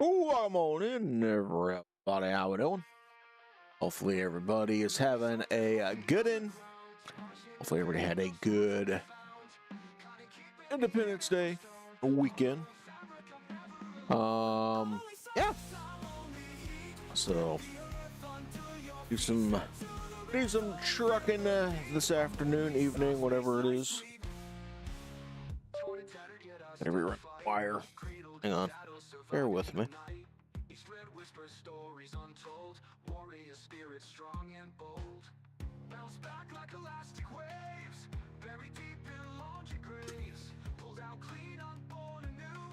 Welcome on in, everybody. How we doing? Hopefully, everybody is having a good one. Hopefully, everybody had a good Independence Day weekend. Yeah. So, do some trucking this afternoon, evening, whatever it is. Every wire. Hang on. Bear with me.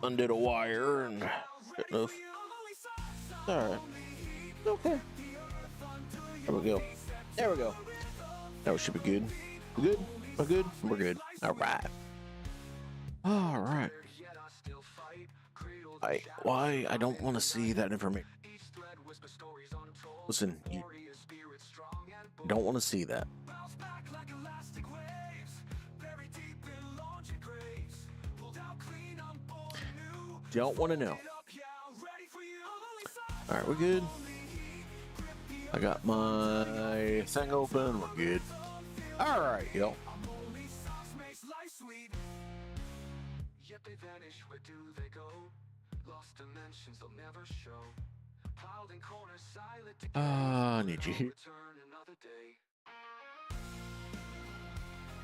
Undid a wire and good enough. Alright. Okay. There we go. There we go. That should be good. We good? We're good? We're good. Alright. Alright. Why I don't want to see that information. Listen, you don't want to see that. Don't want to know. Alright, we're good. I got my thing open. We're good. Alright, yo. I need you here.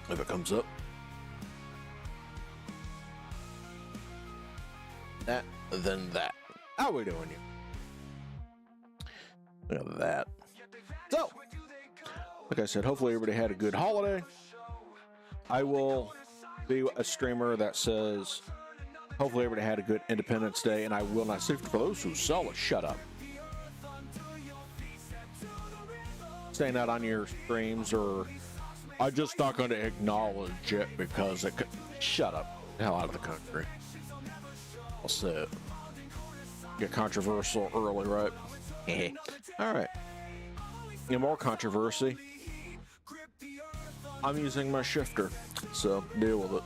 If it comes up. That, then that. How we doing here? Look at that. So, like I said, hopefully everybody had a good holiday. I will be a streamer that says, hopefully everybody had a good Independence Day, and I will not say for those who sell it, shut up. Saying that on your streams, or I'm just not going to acknowledge it because it could. Shut up. The hell out of the country. I'll say it. Get controversial early, right? Alright. More controversy. I'm using my shifter, so deal with it.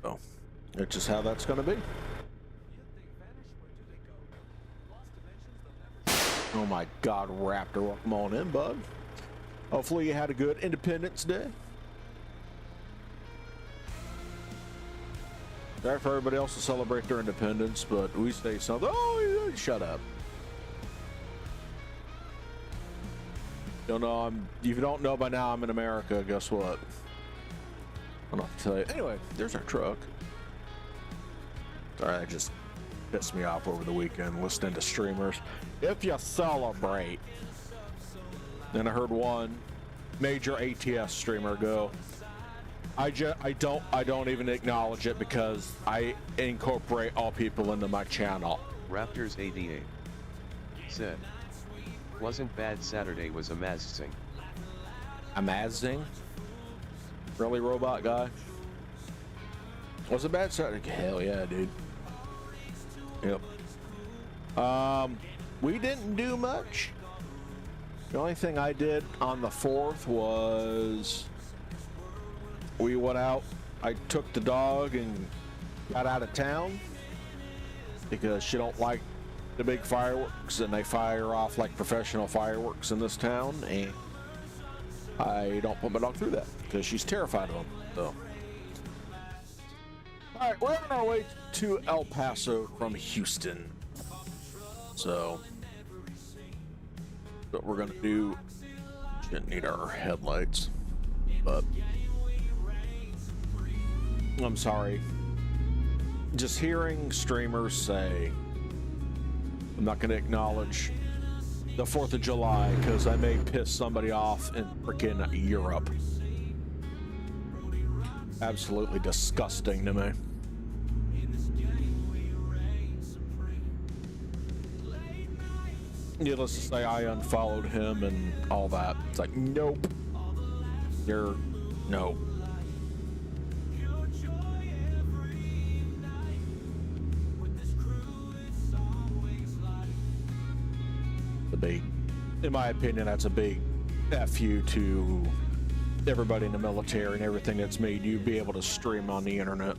So, it's just how that's going to be. Oh my god, Raptor, welcome on in, bud. Hopefully you had a good Independence Day. Sorry for everybody else to celebrate their independence, but we say something. Oh, yeah, shut up. Don't know. If you don't know by now, I'm in America. Guess what? I don't have to tell you. Anyway, there's our truck. Sorry, that just pissed me off over the weekend listening to streamers. If you celebrate. Then I heard one major ATS streamer go, I don't even acknowledge it because I incorporate all people into my channel. Raptors 88 said, wasn't bad. Saturday was amazing. Amazing? Really, robot guy? Was it bad Saturday? Hell yeah, dude. Yep. We didn't do much. The only thing I did on the 4th was we went out. I took the dog and got out of town because she don't like the big fireworks, and they fire off like professional fireworks in this town, and I don't put my dog through that because she's terrified of them. So, all right, we're on our way to El Paso from Houston. So, what we're gonna do, didn't need our headlights, but I'm sorry. Just hearing streamers say, I'm not gonna acknowledge the 4th of July because I may piss somebody off in freaking Europe. Absolutely disgusting to me. Needless to say, I unfollowed him and all that. It's like, nope. No. In my opinion, that's a big F you to everybody in the military and everything that's made you be able to stream on the internet.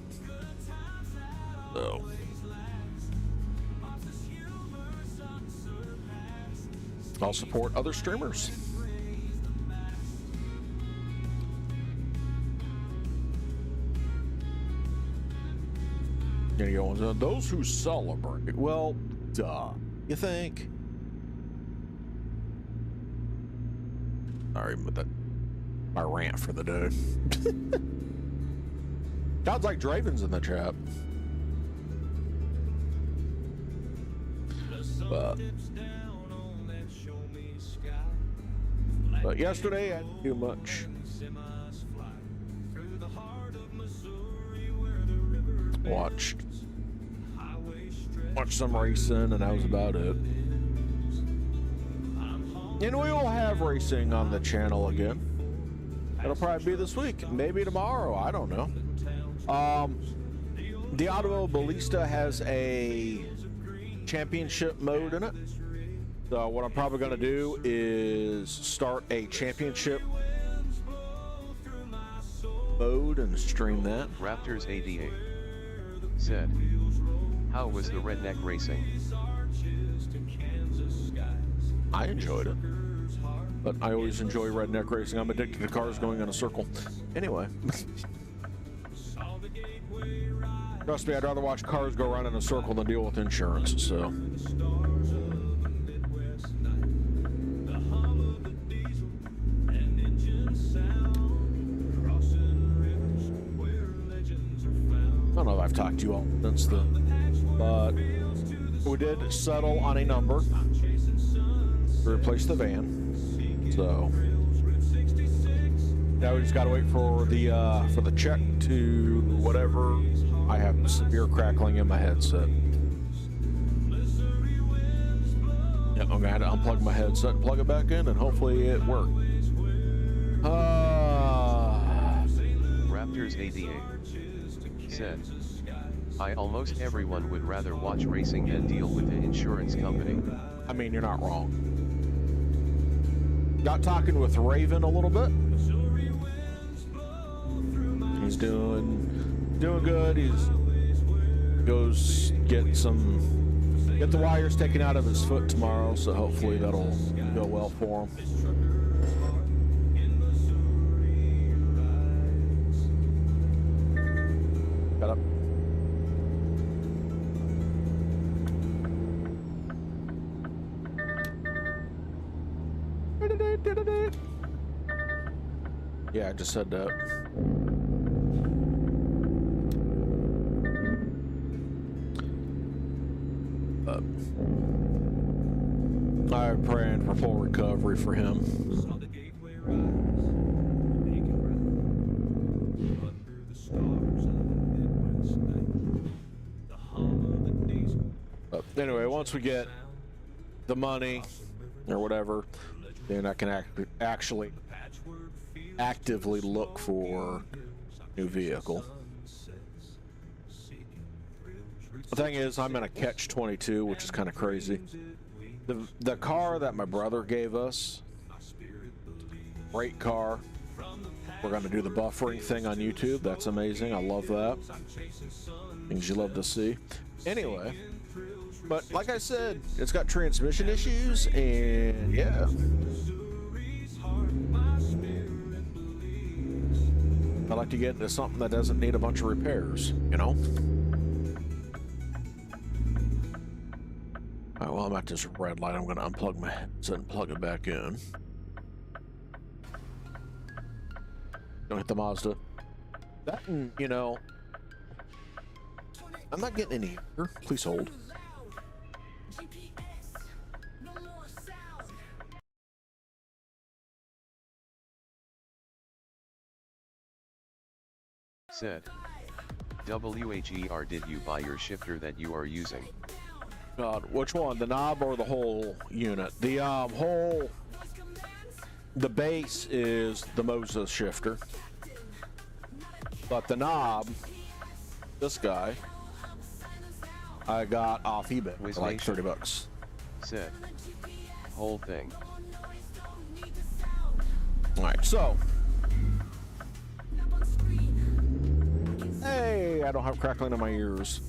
So I'll support other streamers. There you go. Those who celebrate. Well, duh. You think? Sorry, but that my rant for the day. Sounds like Draven's in the chat. But yesterday I didn't do much. Watched some racing, and that was about it. And we will have racing on the channel again. It'll probably be this week, maybe tomorrow. I don't know. The Automobilista has a championship mode in it. So what I'm probably going to do is start a championship mode and stream that. Raptors 88 said, how was the redneck racing? I enjoyed it, but I always enjoy redneck racing. I'm addicted to cars going in a circle. Anyway. Trust me, I'd rather watch cars go around in a circle than deal with insurance, so. I don't know if I've talked to you all since then, but we did settle on a number to replace the van. So now we just gotta wait for the check to whatever. I have severe crackling in my headset. Yeah, I'm gonna have to unplug my headset and plug it back in, and hopefully it works. Raptors 88 said, almost everyone would rather watch racing than deal with the insurance company. I mean, you're not wrong. Got talking with Raven a little bit. He's doing good. He's goes get the wires taken out of his foot tomorrow, so hopefully that'll go well for him. Got up. Yeah, I just said that. I'm praying for full recovery for him. But anyway, once we get the money or whatever, then I can actually actively look for a new vehicle. The thing is, I'm in a catch-22, which is kind of crazy. The car that my brother gave us, great car. We're going to do the buffering thing on YouTube. That's amazing. I love that. Things you love to see. Anyway, but like I said, it's got transmission issues, and yeah. I like to get into something that doesn't need a bunch of repairs, you know? All right, well, I'm at this red light. I'm going to unplug my headset and plug it back in. Don't hit the Mazda. That, you know, I'm not getting any here. Please hold. Said, WHER, did you buy your shifter that you are using? God, which one? The knob or the whole unit? The the base is the Moses shifter, but the knob, this guy, I got off eBay for like 30 bucks. Said, whole thing. All right, so Hey, I don't have crackling in my ears.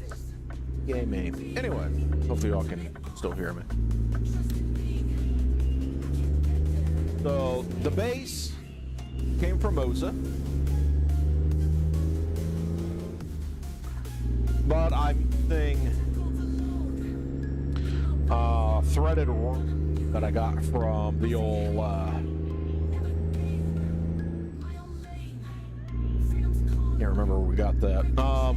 Yay me. Anyway, hopefully y'all can still hear me. So the base came from Moza, but I'm using threaded rope that I got from the old can't remember where we got that. I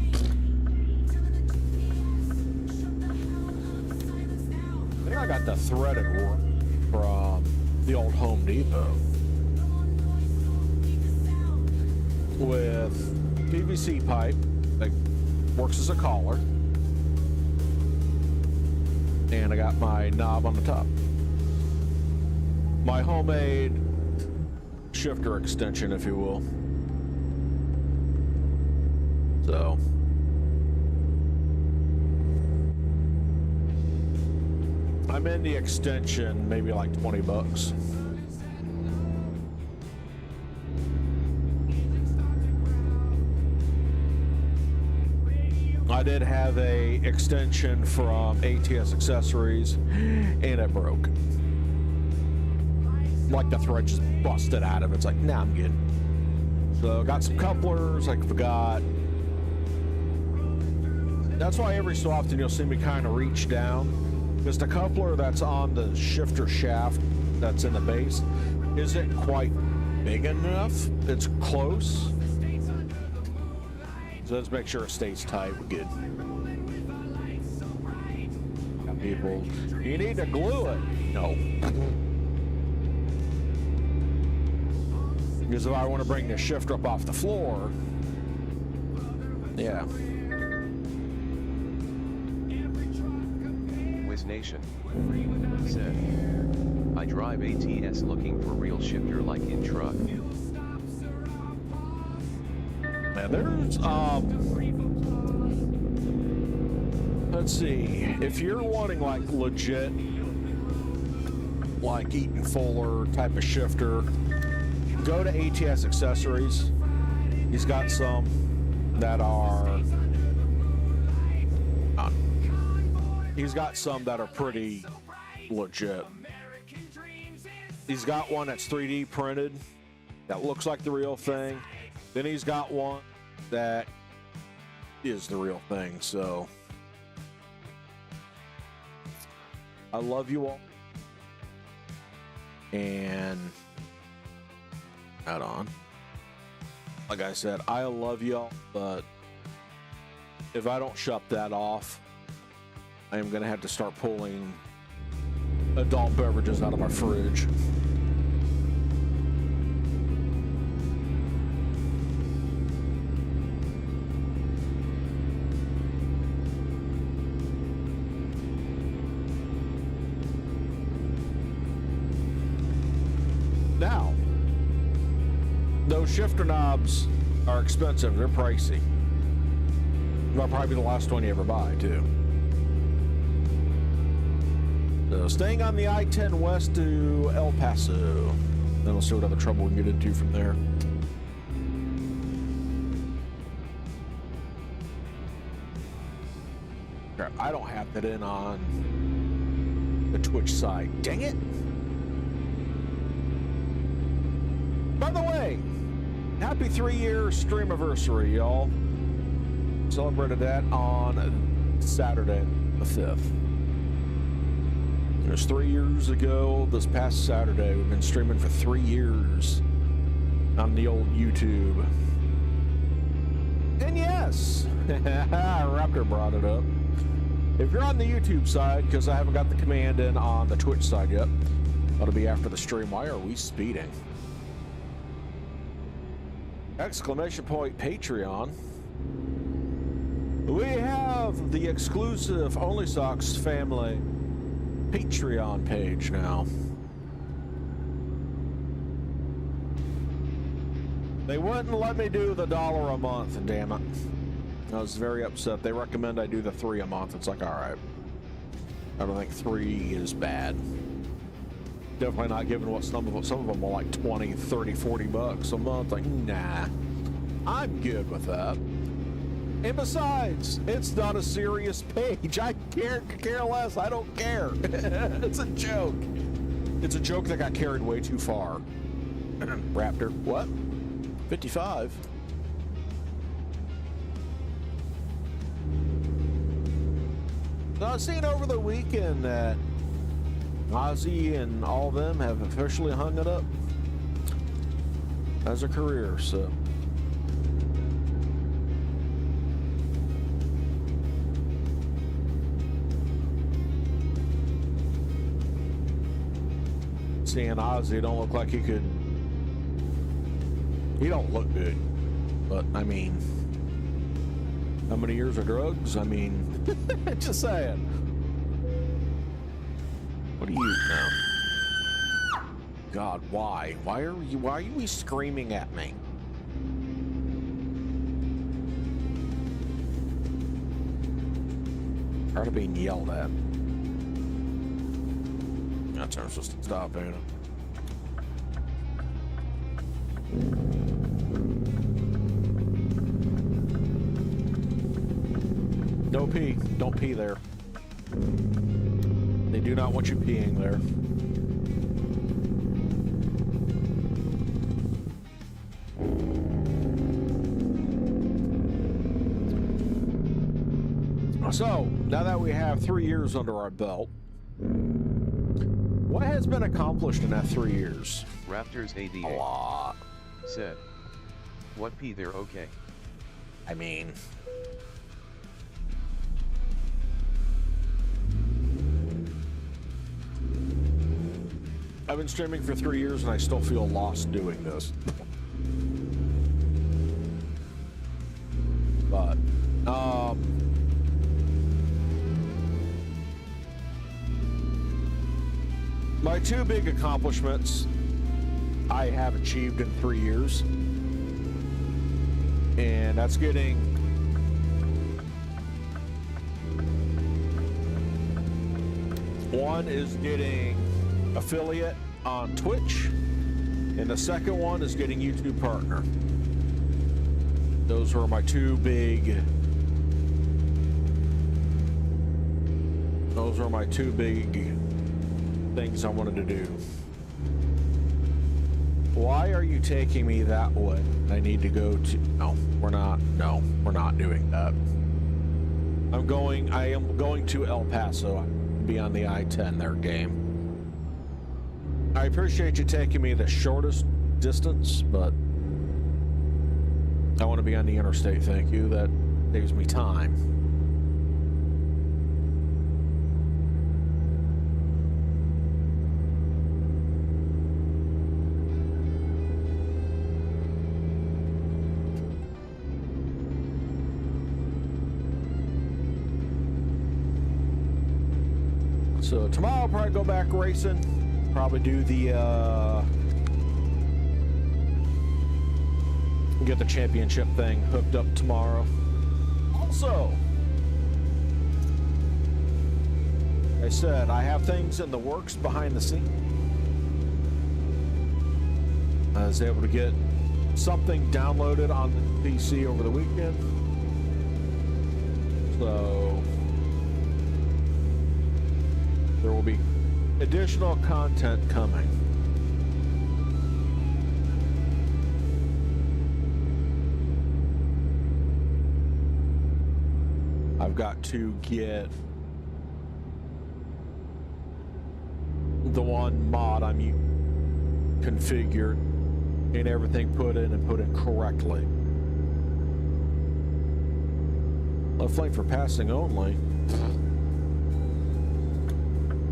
think I got the threaded rope from the old Home Depot with PVC pipe that works as a collar, and I got my knob on the top. My homemade shifter extension, if you will. So I'm in the extension, maybe like 20 bucks. I did have a extension from ATS Accessories, and it broke. Like the thread just busted out of it. It's like, nah, I'm good. So got some couplers, I forgot. That's why every so often you'll see me kind of reach down, because the coupler that's on the shifter shaft that's in the base isn't quite big enough. It's close. So let's make sure it stays tight. We're good. Got people, you need to glue it. No. Because if I want to bring the shifter up off the floor, yeah. Nation said, I drive ATS looking for real shifter like in truck. Man, there's let's see, if you're wanting like legit like Eaton Fuller type of shifter, go to ATS Accessories. He's got some that are he's got some that are pretty legit. He's got one that's 3D printed that looks like the real thing. Then he's got one that is the real thing. So I love you all. And add on. Like I said, I love y'all, but if I don't shut that off, I am going to have to start pulling adult beverages out of my fridge. Now, those shifter knobs are expensive. They're pricey. They'll probably be the last one you ever buy, too. So staying on the I-10 west to El Paso. Then we'll see what other trouble we can get into from there. Crap, I don't have that in on the Twitch side. Dang it. By the way, happy 3-year stream anniversary, y'all. Celebrated that on Saturday, the 5th. It was 3 years ago this past Saturday. We've been streaming for 3 years on the old YouTube. And yes, Raptor brought it up. If you're on the YouTube side, because I haven't got the command in on the Twitch side yet, that'll be after the stream. Why are we speeding? Exclamation point Patreon. We have the exclusive Only Socks family Patreon page now. They wouldn't let me do the $1 a month, damn it. I was very upset. They recommend I do the 3 a month. It's like, all right. I don't think 3 is bad. Definitely not given what some of them are like 20, 30, 40 bucks a month. Like, nah, I'm good with that. And besides, it's not a serious page. I care less. I don't care. It's a joke. It's a joke that got carried way too far. Raptor. What? 55. So I was seeing over the weekend that Ozzy and all of them have officially hung it up as a career, so. Seeing Ozzy, don't look like he could. He don't look good, but I mean, how many years of drugs? I mean, just saying. What do you know? God, why? Why are you screaming at me? Tired of being yelled at. That's how I'm supposed to stop, ain't it? No pee. Don't pee there. They do not want you peeing there. So, now that we have 3 years under our belt, what has been accomplished in that 3 years? Raptors ADA. A lot. Said. What P there, okay. I mean... I've been streaming for 3 years and I still feel lost doing this. But, my two big accomplishments I have achieved in 3 years, and that's getting one is getting affiliate on Twitch, and the second one is getting YouTube partner. Those were my two big things I wanted to do. Why are you taking me that way? I need to go to... No, we're not doing that. I am going to El Paso. Be on the I-10 there, game. I appreciate you taking me the shortest distance, but I want to be on the interstate, thank you. That saves me time. So tomorrow I'll probably go back racing. Probably do the get the championship thing hooked up tomorrow. Also, I said I have things in the works behind the scenes. I was able to get something downloaded on the PC over the weekend. So there will be additional content coming. I've got to get the one mod I'm configured and everything put in correctly. Left lane for passing only.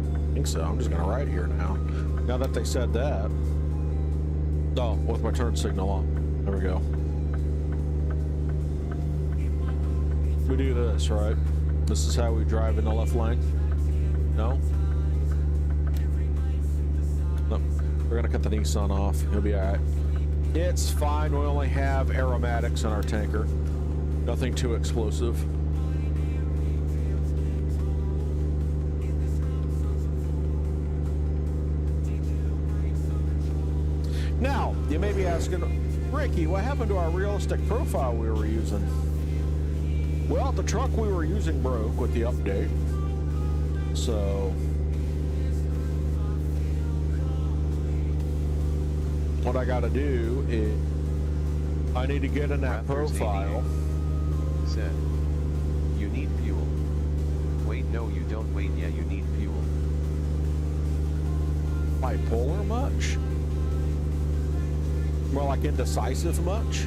I think so. I'm just gonna ride here now. Now that they said that. Oh, with my turn signal on. There we go. We do this, right? This is how we drive in the left lane? No? No. We're gonna cut the Nissan off. He'll be alright. It's fine. We only have aromatics in our tanker. Nothing too explosive. Now, you may be asking, Ricky, what happened to our realistic profile we were using? Well, the truck we were using broke with the update. So what I got to do is I need to get in that profile. Said, you need fuel. Wait, no, you don't. Wait, yeah, you need fuel. Bipolar much? More like indecisive much?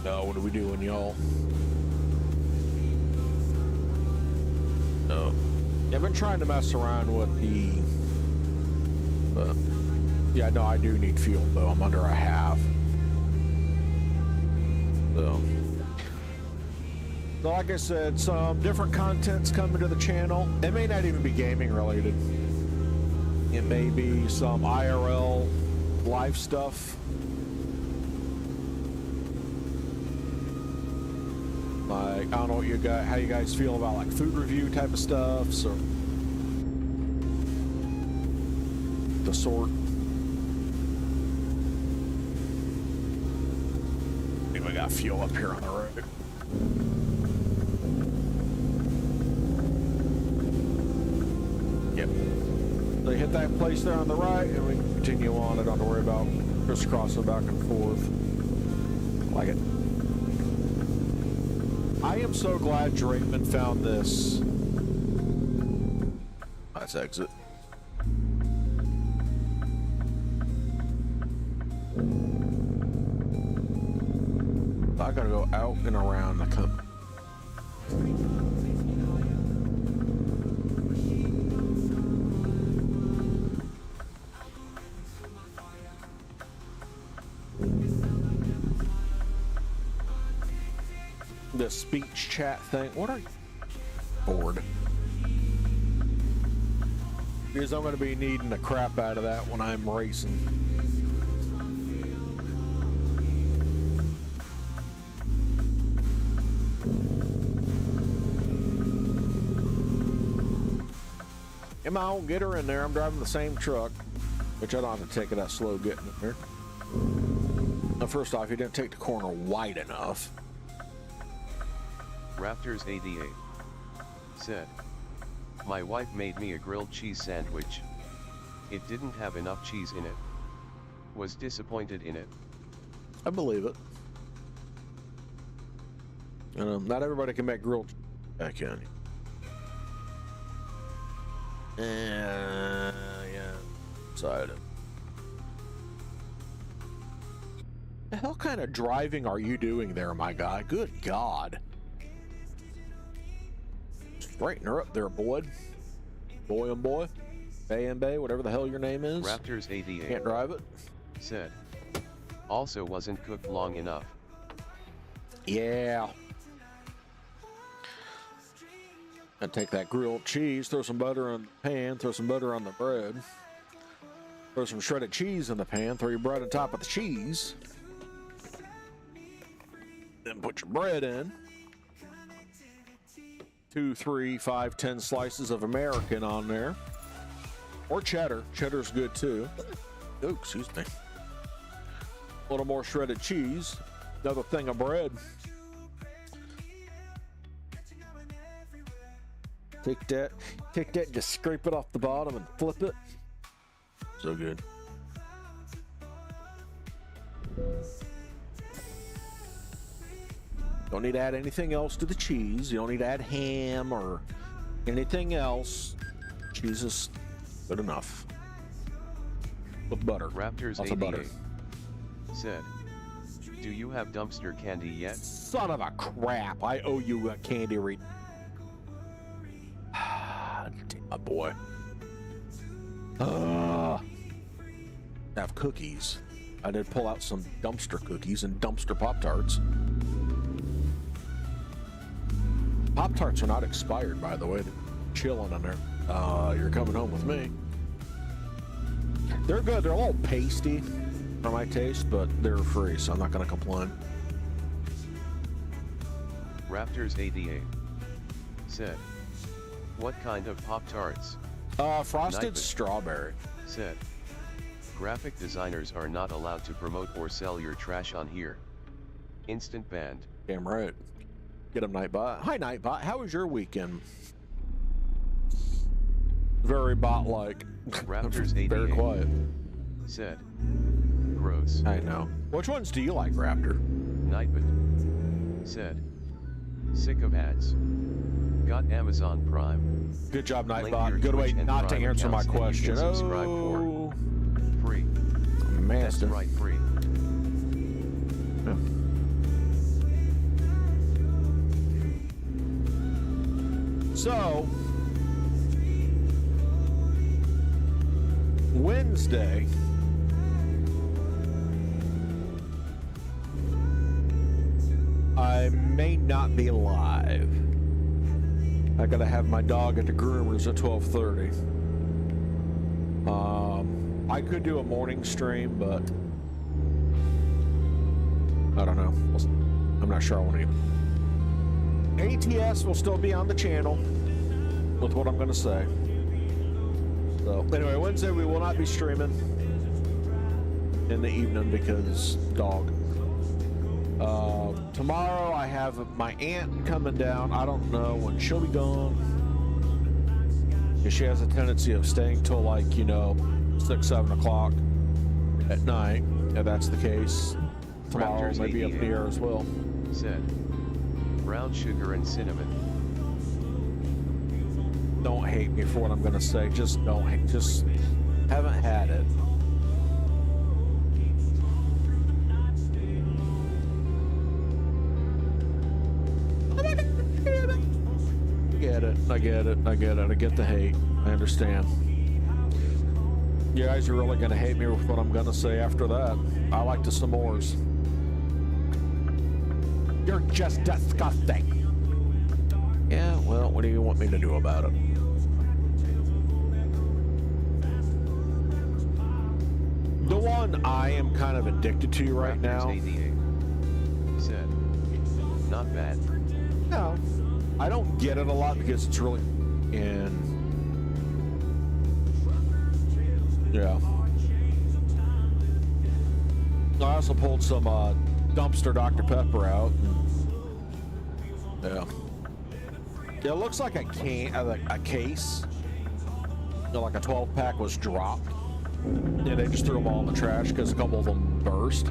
No, what are we doing, y'all? No. I've been trying to mess around with the... yeah, no, I do need fuel, though. I'm under a half. So, like I said, some different content's coming to the channel. It may not even be gaming related. It may be some IRL live stuff. Like, I don't know what you got, how you guys feel about like food review type of stuff, so the sort. I think we got fuel up here on the road. Yep. So you hit that place there on the right, and we continue on. I don't have to worry about crisscrossing back and forth. I like it. I am so glad Drakeman found this. Let's exit. I gotta go out and around the company. The speech chat thing. What are you? Bored. Because I'm going to be needing the crap out of that when I'm racing. Emma, I won't get her in there. I'm driving the same truck, which I don't have to take it that slow getting in there. Now, first off, you didn't take the corner wide enough. Raptors88 said, my wife made me a grilled cheese sandwich. It didn't have enough cheese in it. Was disappointed in it. I believe it. Not everybody can make grilled cheese. I can. Yeah. Excited. The hell kind of driving are you doing there, my guy? Good God. Straighten her up there, boy. Boy and boy. Bay and Bay, whatever the hell your name is. Raptors88 Can't drive it. Said, also wasn't cooked long enough. Yeah. And take that grilled cheese, throw some butter on the pan, throw some butter on the bread. Throw some shredded cheese in the pan, throw your bread on top of the cheese. Then put your bread in. 2, 3, 5, 10 slices of American on there. Or cheddar. Cheddar's good too. Oh, excuse me. A little more shredded cheese. Another thing of bread. Take that, just scrape it off the bottom and flip it. So good. Don't need to add anything else to the cheese. You don't need to add ham or anything else. Cheese is good enough. With butter. Raptors Lots of butter. Said, do you have dumpster candy yet? Son of a crap. I owe you a candy read. Damn, my boy. Have cookies. I did pull out some dumpster cookies and dumpster Pop-Tarts. Pop-Tarts are not expired, by the way. They're chilling in there. You're coming home with me. They're good. They're a little pasty. for my taste, but they're free, so I'm not going to complain. Raptors 88 said, what kind of Pop-Tarts? Frosted Nightman strawberry. said, graphic designers are not allowed to promote or sell your trash on here. Instant banned. Damn right. Get him, Nightbot. Hi, Nightbot. How was your weekend? Very bot-like. Raptors 88 Very quiet. said, gross. I know. Which ones do you like, Raptor? Nightbot said, sick of ads. Got Amazon Prime. Good job, Link Nightbot. your Good way Twitch and not to Prime answer my accounts and you question. can subscribe Oh, for free. That's master. right, free. Yeah. So, Wednesday, I may not be live. I gotta have my dog at the groomers at 12:30. I could do a morning stream, but I don't know. I'm not sure I want to. ATS will still be on the channel with what I'm going to say. So anyway, Wednesday we will not be streaming in the evening because dog. Tomorrow I have my aunt coming down. I don't know when she'll be gone. She has a tendency of staying till like, 6, 7 o'clock at night. If that's the case, tomorrow Raptors maybe up 88 there as well. said, brown sugar and cinnamon. Don't hate me for what I'm gonna say. Just don't hate. Just haven't had it. I get it. I get the hate. I understand. You guys are really gonna hate me with what I'm gonna say after that. I like the s'mores. You're just disgusting. Yeah, well, what do you want me to do about it? The one I am kind of addicted to right now. Raptors 88 said, not bad. No, I don't get it a lot because it's really yeah. I also pulled some dumpster Dr. Pepper out. Yeah. It looks like a case. Like a 12-pack was dropped. Yeah, they just threw them all in the trash because a couple of them burst.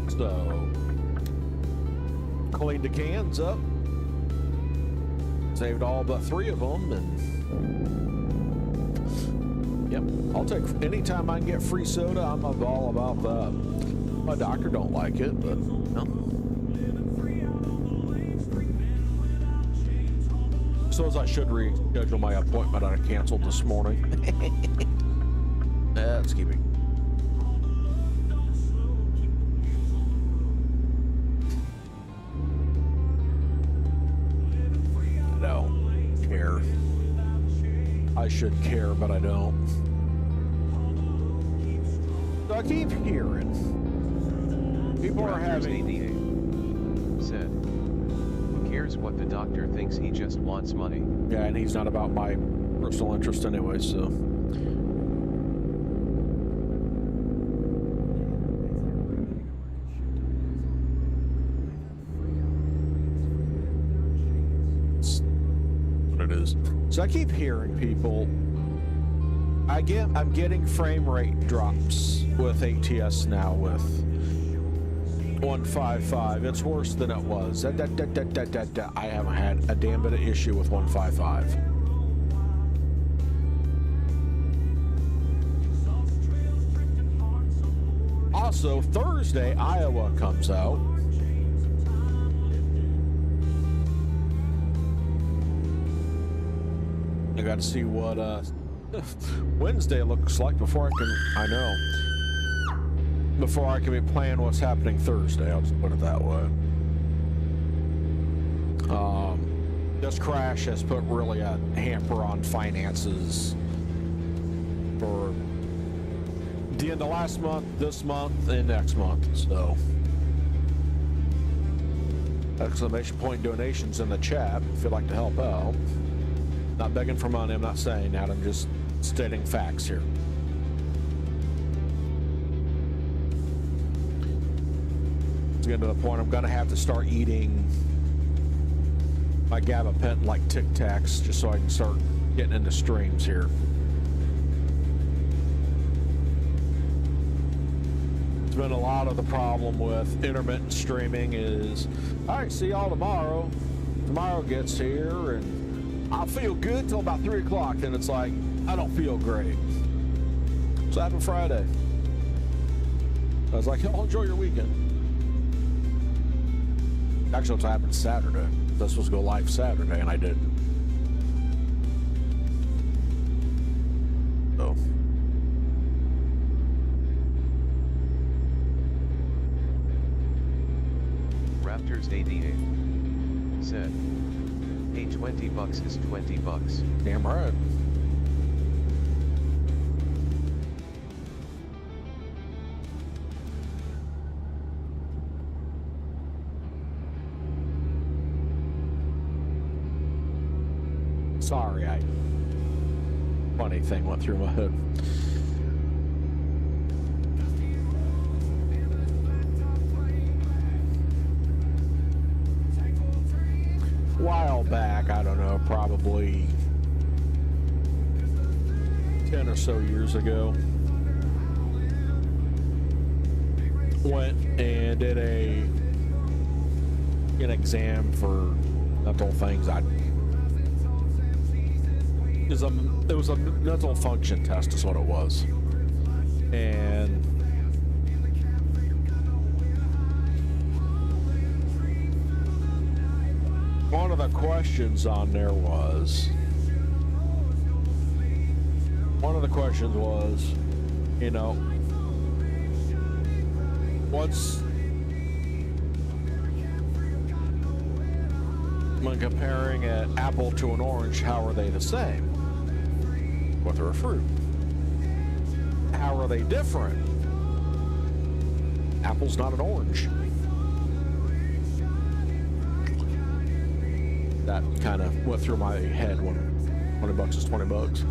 So, cleaned the cans up. Saved all but 3 of them, and yep, I'll take anytime I can get free soda. I'm all about that. My doctor don't like it, but no. So as I should reschedule my appointment I canceled this morning. That's keeping. I should care, but I don't. So I keep hearing people are having. 88 said, who cares what the doctor thinks? He just wants money. Yeah, and he's not about my personal interest anyway, so. That's what it is. So I keep hearing people. I'm getting frame rate drops with ATS now with 155. It's worse than it was. I haven't had a damn bit of issue with 155. Also, Thursday, Iowa comes out. I got to see what Wednesday looks like before before I can be planning what's happening Thursday. I'll just put it that way. this crash has put really a hamper on finances for the end of last month, this month, and next month. So, exclamation point donations in the chat if you'd like to help out. Not begging for money, I'm not saying that, I'm just stating facts here. It's getting to the point I'm gonna have to start eating my gabapentin like Tic Tacs just so I can start getting into streams here. It's been a lot of the problem with intermittent streaming is, all right, see y'all tomorrow. Tomorrow gets here and I'll feel good till about 3 o'clock. Then it's like, I don't feel great. So happened Friday. I was like, y'all enjoy your weekend. Actually, it's happened Saturday. This was go live Saturday, and I didn't. So. Raptors 88 said, "Hey, $20 is $20. Damn right. Sorry, funny thing went through my head. A while back, I don't know, probably 10 or so years ago, went and did an exam for mental things. It was a mental function test is what it was. And one of the questions on there was, you know, when comparing an apple to an orange, how are they the same? What they're a fruit. How are they different? Apple's not an orange. That kind of went through my head when $20 is $20.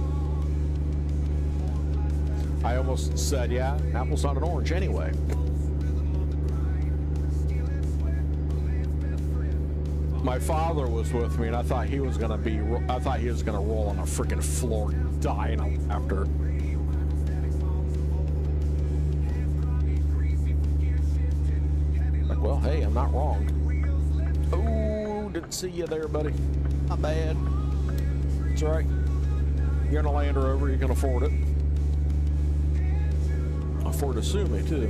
I almost said, yeah, apple's not an orange anyway. My father was with me, and I thought he was gonna roll on a freaking floor, dying after. Like, well, hey, I'm not wrong. Oh, didn't see you there, buddy. Not bad. It's all right. You're in a Land Rover, you can afford it. Afford to sue me too.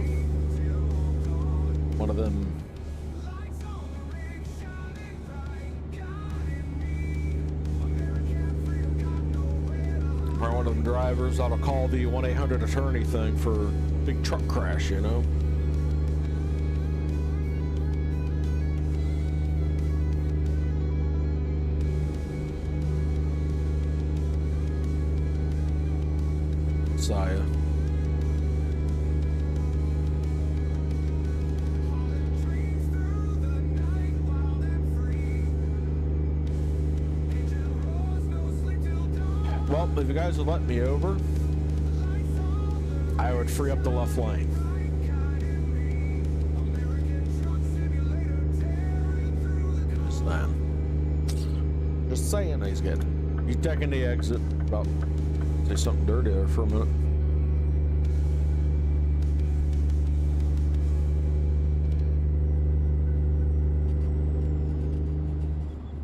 One of them. One of them drivers ought to call the 1-800 attorney thing for big truck crash, you know. Messiah. Well, if you guys would let me over, I would free up the left lane. Just saying he's taking the exit. About say something dirty there for a minute.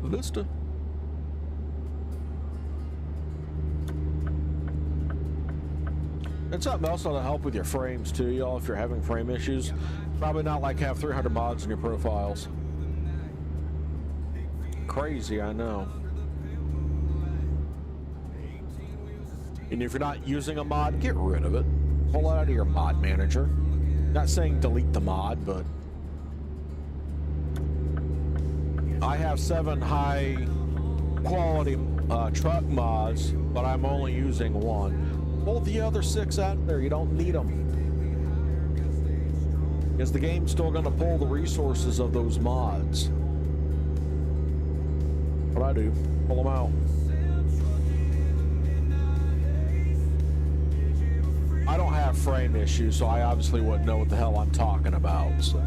Vista. And something else that'll help with your frames too, y'all, if you're having frame issues. Probably not like have 300 mods in your profiles. Crazy, I know. And if you're not using a mod, get rid of it. Pull it out of your mod manager. Not saying delete the mod, but I have 7 high quality truck mods, but I'm only using one. Pull the other 6 out there. You don't need them. Is the game still going to pull the resources of those mods? What I do, pull them out. I don't have frame issues, so I obviously wouldn't know what the hell I'm talking about. So.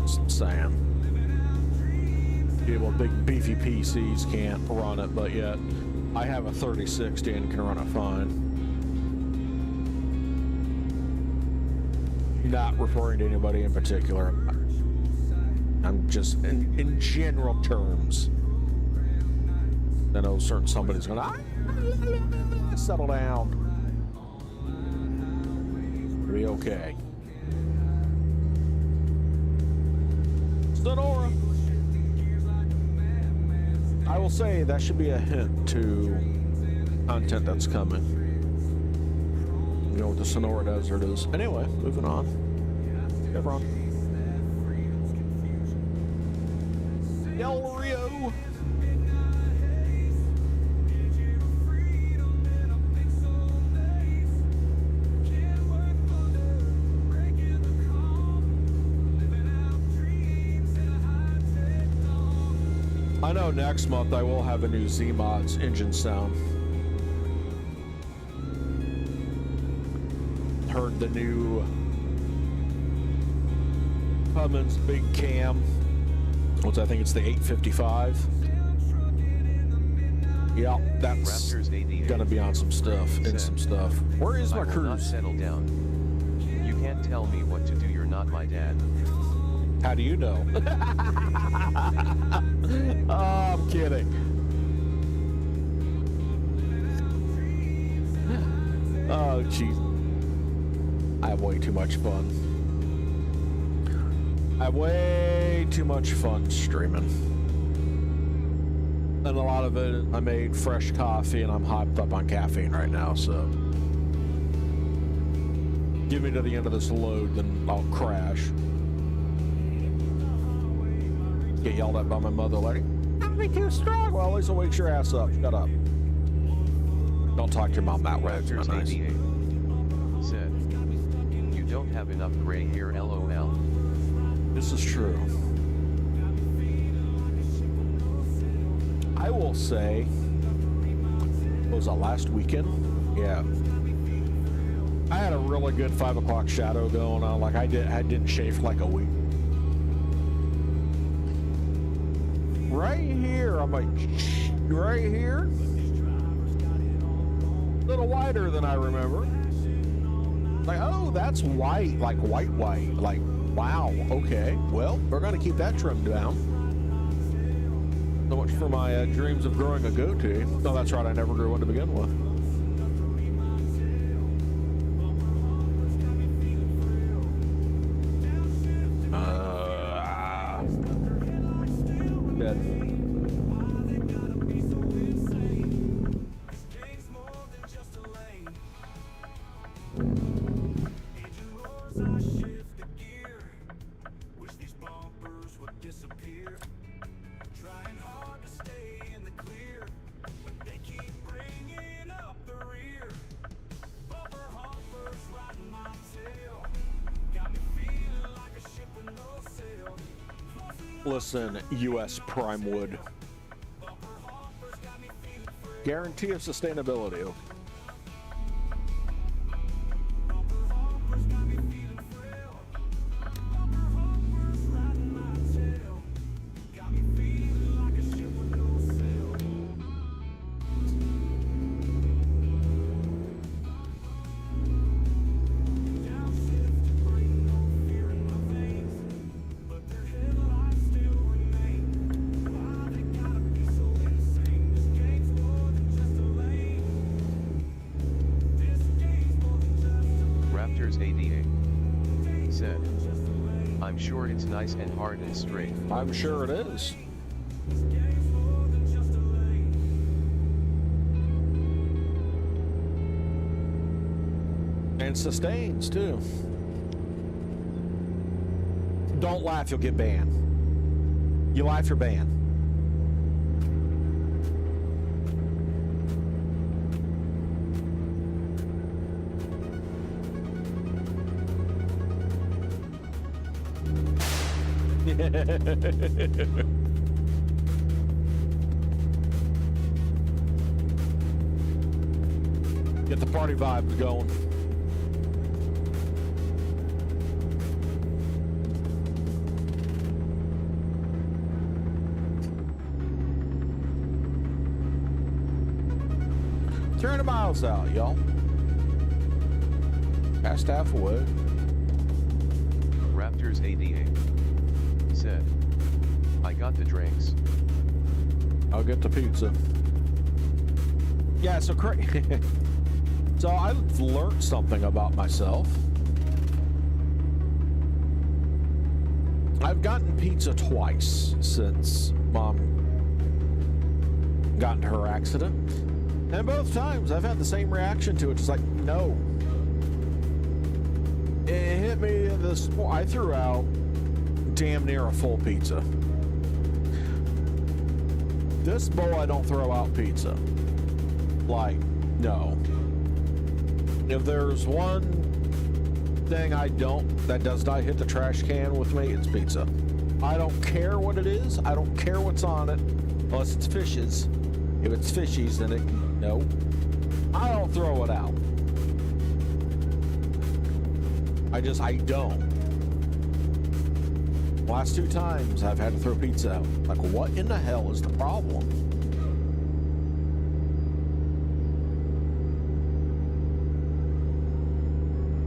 Just saying. People with big beefy PCs can't run it, but yet I have a 3060 and can run it fine. Not referring to anybody in particular. I'm just in general terms. I know certain somebody's gonna settle down. It'll be okay. Sonora. I will say that should be a hint to content that's coming. You know what the Sonora Desert is. Anyway, moving on. Chevron. Del Rio. I know next month I will have a new Z-Mods engine sound. Heard the new Cummins Big Cam, which I think it's the 855. Yeah, that's gonna be on some stuff, in some stuff. Where is my cruise? Not settle down. You can't tell me what to do, you're not my dad. How do you know? Oh, I'm kidding. Oh, jeez. I have way too much fun. I have way too much fun streaming. And a lot of it, I made fresh coffee and I'm hyped up on caffeine right now, so. Get me to the end of this load, then I'll crash. Get yelled at by my mother, like, "Don't be too strong." Well, at least I'll wake your ass up. Shut up. Don't talk to your mom that way. It's not nice. Said, you don't have enough gray hair, LOL. This is true. I will say, what was that, last weekend? Yeah. I had a really good 5 o'clock shadow going on. Like I didn't shave for like a week. Right here, I'm like, right here? A little wider than I remember. Like, oh, that's white, like white. Like, wow, okay. Well, we're gonna keep that trimmed down. So much for my dreams of growing a goatee. No, that's right, I never grew one to begin with. Dead. Listen, U.S. Prime Wood. Guarantee of sustainability. I'm sure it's nice and hard and straight. I'm sure it is. And sustains too. Don't laugh, you'll get banned. You laugh, you're banned. Get the party vibes going. $300 miles out, y'all. Past halfway. Raptors ADA said, I got the drinks. I'll get the pizza. Yeah, so so I've learned something about myself. I've gotten pizza twice since Mom got into her accident. And both times I've had the same reaction to it. It's like, no. It hit me in this. I threw out damn near a full pizza. This bowl, I don't throw out pizza. Like, no. If there's one thing that does not hit the trash can with me, it's pizza. I don't care what it is. I don't care what's on it, unless it's fishes. If it's fishies, then no. I don't throw it out. I don't. Last 2 times I've had to throw pizza out. Like, what in the hell is the problem?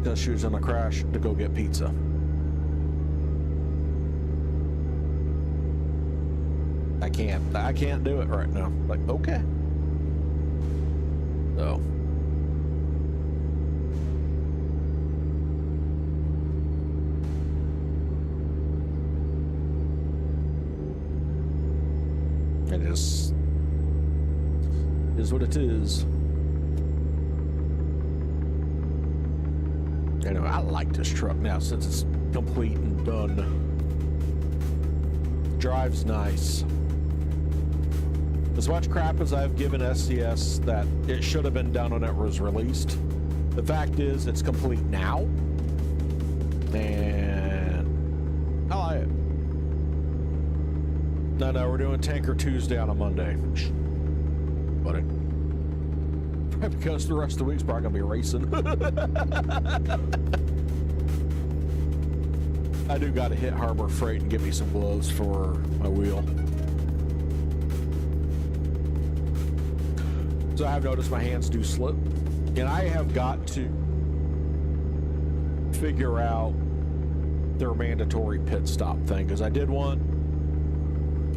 Because she was in a crash to go get pizza. I can't do it right now. Like, okay. So. It is what it is. Anyway, I like this truck now since it's complete and done. Drives nice. As much crap as I've given SCS that it should have been done when it was released, the fact is it's complete now. And I like it. No, we're doing Tanker Tuesday on a Monday. Buddy. Because the rest of the week's probably gonna be racing. I do gotta hit Harbor Freight and get me some gloves for my wheel. So I have noticed my hands do slip. And I have got to figure out their mandatory pit stop thing, because I did one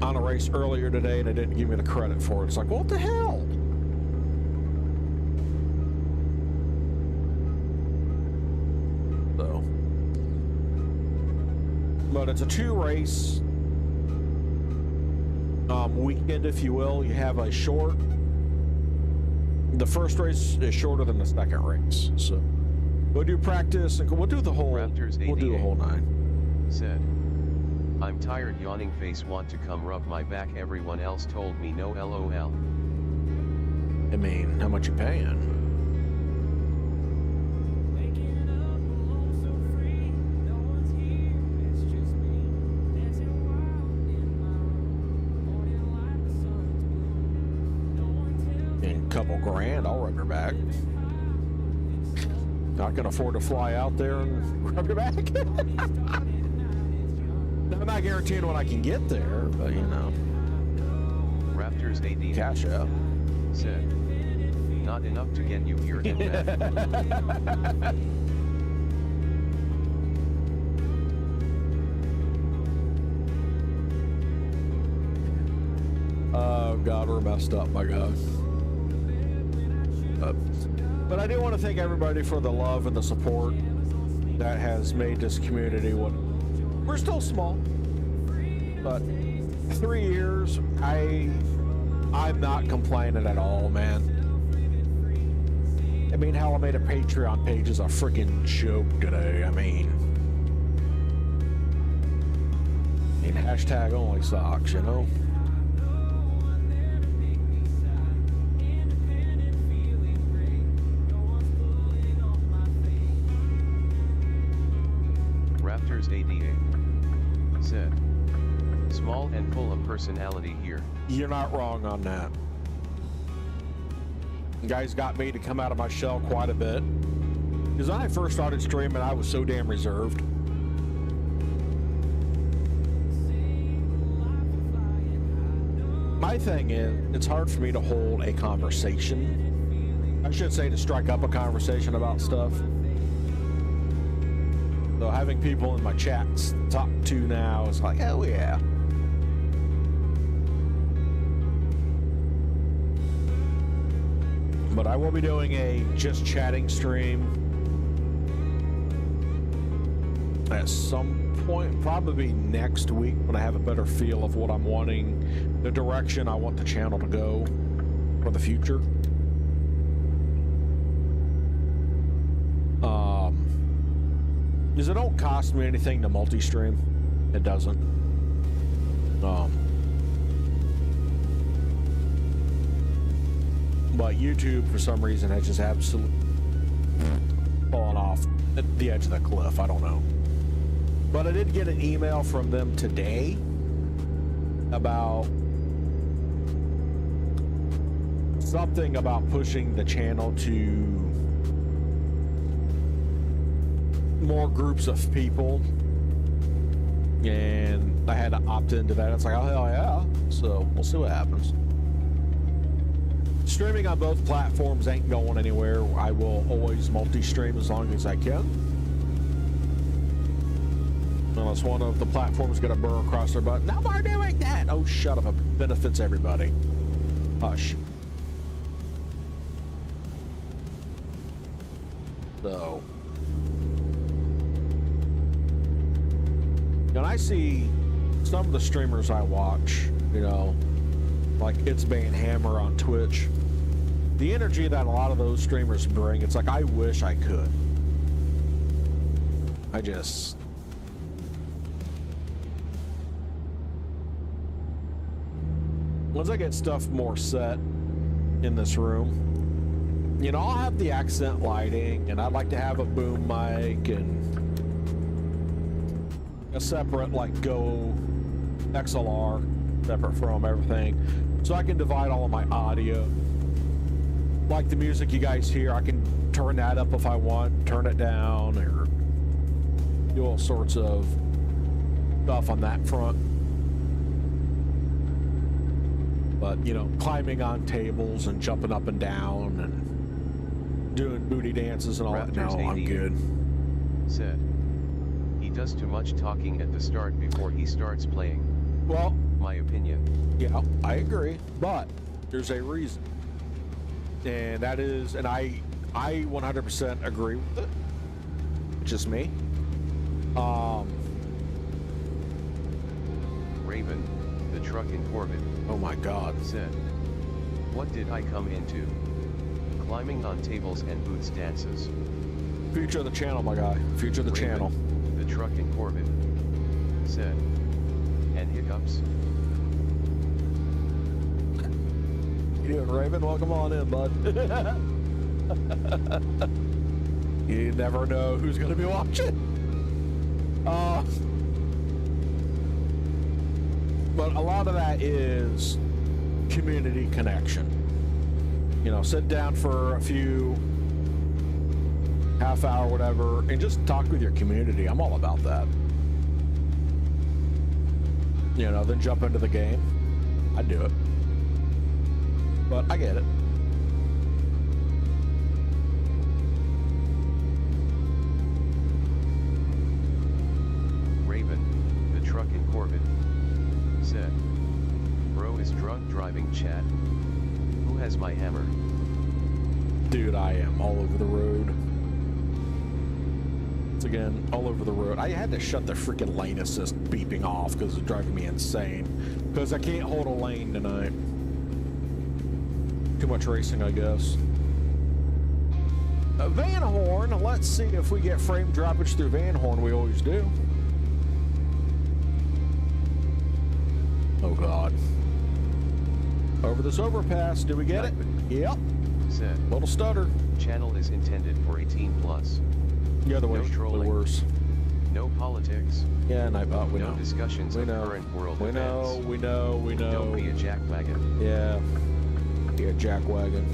on a race earlier today and they didn't give me the credit for it. It's like, what the hell? So, but it's a 2-race weekend, if you will. You have a short. The first race is shorter than the second race, so we'll do practice and we'll do the whole. Raptors we'll do the whole 9. Said, I'm tired, yawning face, want to come rub my back. Everyone else told me no, LOL. I mean, how much you paying? Couple grand, I'll rub your back. I can afford to fly out there and rub your back. I'm not guaranteeing when I can get there, but you know. Raptors AD CashApp said, not enough to get you here and back. Oh God, we're messed up, my God. But I do want to thank everybody for the love and the support that has made this community what we're still small, but 3 years, I'm not complaining at all, man. I mean, hell, I made a Patreon page is a freaking joke today. I mean, hashtag only socks, you know. ADA said, Small and full of personality here. You're not wrong on that. You guys got me to come out of my shell quite a bit. Because when I first started streaming, I was so damn reserved. My thing is, it's hard for me to hold a conversation. I should say to strike up a conversation about stuff. So having people in my chats talk to now is like, oh yeah. But I will be doing a just chatting stream at some point, probably next week, when I have a better feel of what I'm wanting, the direction I want the channel to go for the future. Because it don't cost me anything to multi-stream. It doesn't. But YouTube, for some reason, has just absolutely fallen off at the edge of the cliff. I don't know. But I did get an email from them today about something about pushing the channel to more groups of people, and I had to opt into that. It's like, oh hell yeah. So we'll see what happens. Streaming on both platforms ain't going anywhere. I will always multi-stream as long as I can. Unless one of the platforms got a burr across their butt. No more doing that! Oh, shut up. It benefits everybody. Hush. So. And I see some of the streamers I watch, you know, like It's Bane Hammer on Twitch. The energy that a lot of those streamers bring, it's like, I wish I could. I just... Once I get stuff more set in this room, you know, I'll have the accent lighting, and I'd like to have a boom mic and a separate, like, Go XLR, separate from everything, so I can divide all of my audio. Like the music you guys hear, I can turn that up if I want, turn it down, or do all sorts of stuff on that front. But, you know, climbing on tables and jumping up and down and doing booty dances and all that. No, I'm good. Said he does too much talking at the start before he starts playing. Well, my opinion. Yeah, I agree, but there's a reason. And that is, and I 100% agree with it. Just me. Raven, the truck in Corbin. Oh my God. Said, what did I come into? Climbing on tables and boots dances. Future of the channel, my guy. Future of the Raven, channel. The truck in Corbin. Said, and hiccups. You doing, Raven? Welcome on in, bud. You never know who's going to be watching. But a lot of that is community connection. You know, sit down for a few half hour, whatever, and just talk with your community. I'm all about that. You know, then jump into the game. I'd do it. But I get it. Raven, the truck in Corbin. Said, bro is drunk driving chat. Who has my hammer? Dude, I am all over the road. It's again, all over the road. I had to shut the freaking lane assist beeping off because it's driving me insane. Because I can't hold a lane tonight. Too much racing, I guess. Van Horn, let's see if we get frame droppage through Van Horn. We always do. Oh God. Over this overpass, do we get it? Yep. Said, little stutter. Channel is intended for 18 plus. The other way, no really trolling. worse. No politics. Yeah, and we No know. discussions We of know. current world We know. events. We know. Don't be a jackwagon. Yeah. Be a jackwagon.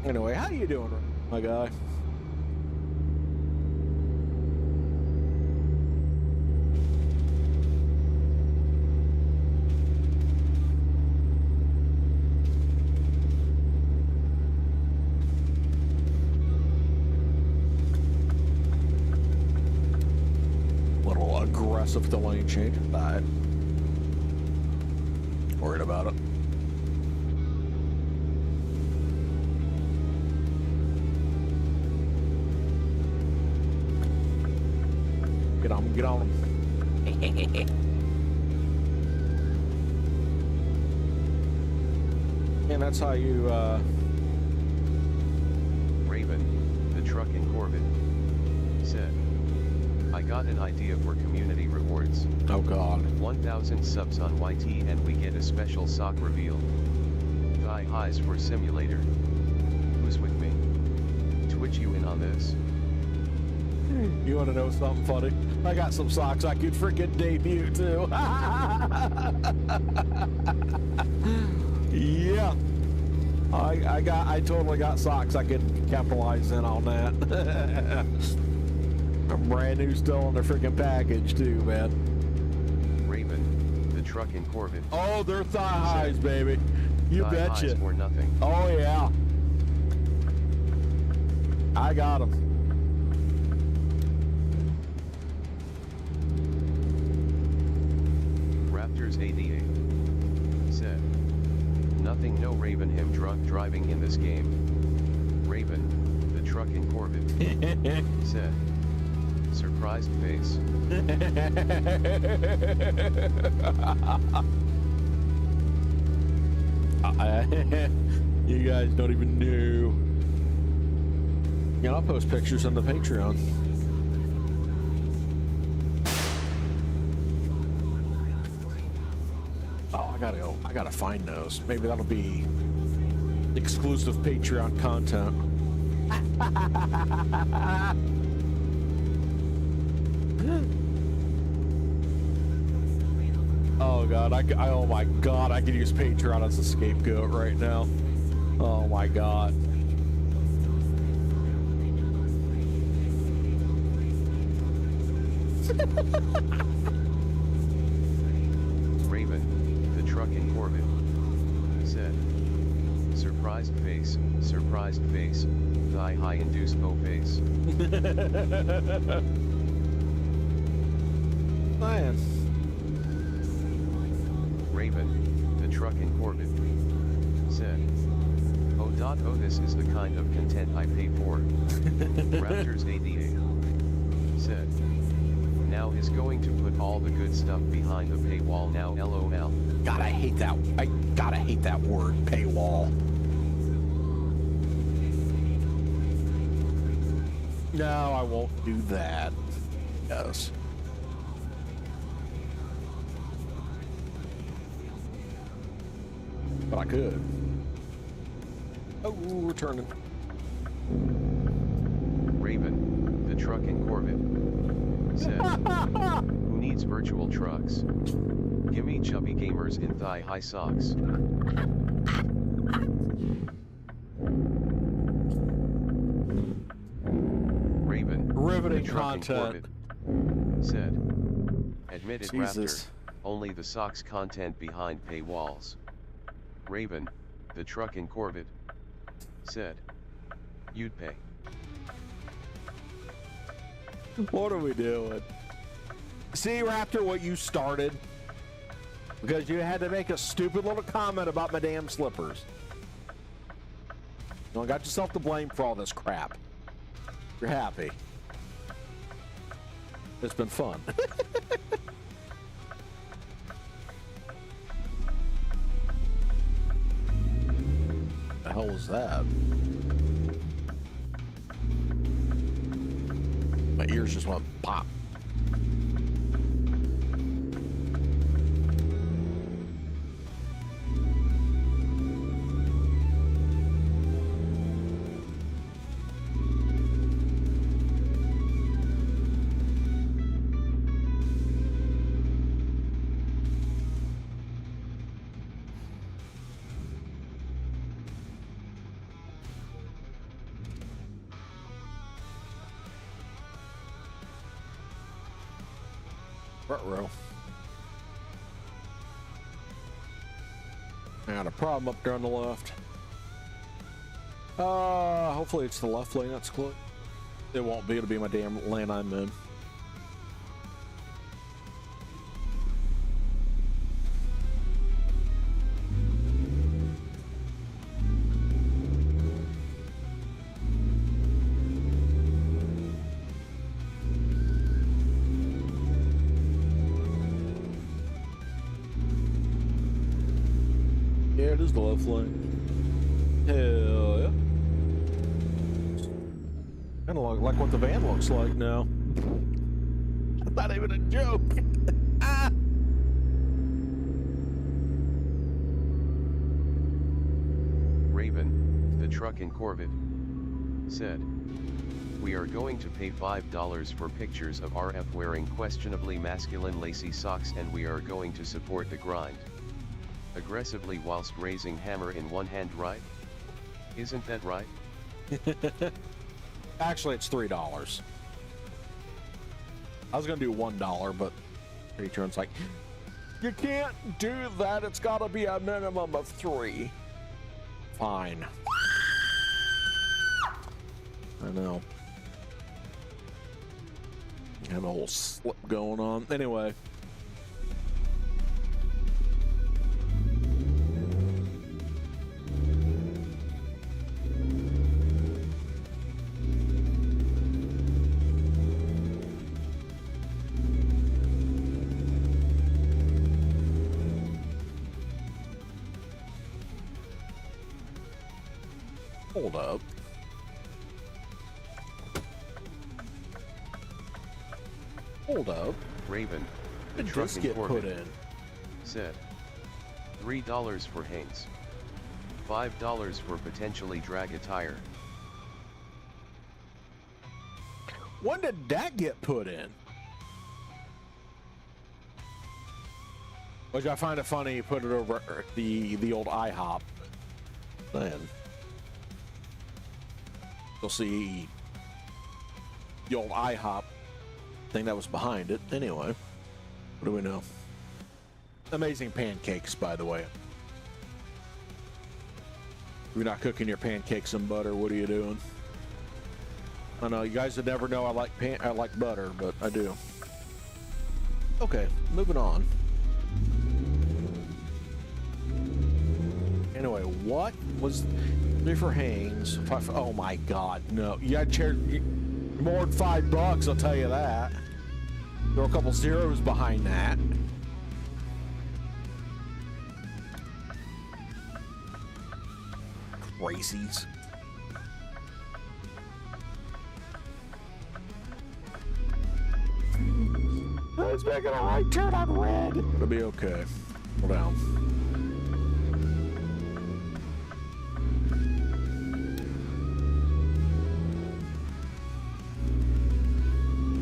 Anyway, how you doing, my guy? Little aggressive the lane change. Bye. Worried about it. Get on him. And that's how you, Raven, the truck in Corbett, said, I got an idea for community rewards. oh God. 1,000 subs on YT and we get a special sock reveal. Thigh highs for simulator. Who's with me? Twitch, you in on this? You want to know something funny? I got some socks I could freaking debut too. Yeah. I totally got socks I could capitalize in on that. I'm brand new, still in the freaking package too, man. Raven, the truck in Corbett. Oh, they're thigh highs, baby. You Thigh betcha. highs or nothing. Oh yeah. I got them. Raptors 88 said, nothing, no Raven, him drunk driving in this game. Raven, the truck in Corbett, said, surprised face. You guys don't even know. Yeah, I'll post pictures on the Patreon. Oh, I gotta find those. Maybe that'll be exclusive Patreon content. Oh God, oh my God, I could use Patreon as a scapegoat right now. Oh my God. Raven, the truck in Corbett, said, surprised face, thigh high induced O face. Man. Raven, the truck in Corbett, said, oh, this is the kind of content I pay for. Raptors 88 said, now he's going to put all the good stuff behind the paywall now, LOL. God, I hate that word, paywall. No, I won't do that. Yes. But I could. Oh, we're turning. Raven, the truck in Corbett, said, who needs virtual trucks? Gimme chubby gamers in thigh-high socks. Raven, Riveting the truck in content. Corbett, said, admit it, Jesus. Raptor, only the socks content behind paywalls. Raven, the truck in Corbett, said, you'd pay. What are we doing? See, Raptor, what you started? Because you had to make a stupid little comment about my damn slippers. You got yourself to blame for all this crap. You're happy. It's been fun. The hell was that? My ears just went pop. Front row. I got a problem up there on the left. Hopefully it's the left lane that's close. It won't be. It'll be my damn lane I'm in. Yeah, it is the left lane. Hell yeah. Kind of like what the van looks like now. That's not even a joke. Ah! Raven, the trucking Corvette, said, "We are going to pay $5 for pictures of RF wearing questionably masculine lacy socks, and we are going to support the grind. Aggressively whilst raising hammer in one hand, right? Isn't that right?" Actually, it's $3. I was gonna do $1, but Patreon's like, you can't do that. It's gotta be a minimum of 3. Fine. I know. Had a whole slip going on. Anyway. Hold up. Hold up. Raven, the Did this trucking get put Corvette, in? said, $3 for Haynes. $5 for potentially drag a tire. When did that get put in? Which I find it funny you put it over the old IHOP thing. You'll see the old IHOP thing that was behind it. Anyway, what do we know? Amazing pancakes, by the way. If you're not cooking your pancakes in butter, what are you doing? I know you guys would never know I like butter, but I do. Okay, moving on. Anyway, what was 3 for Haynes? 5 for, oh my God, no! You got more than $5. I'll tell you that. Throw a couple zeros behind that. Crazies. It's making a right turn on red. It'll be okay. Hold down.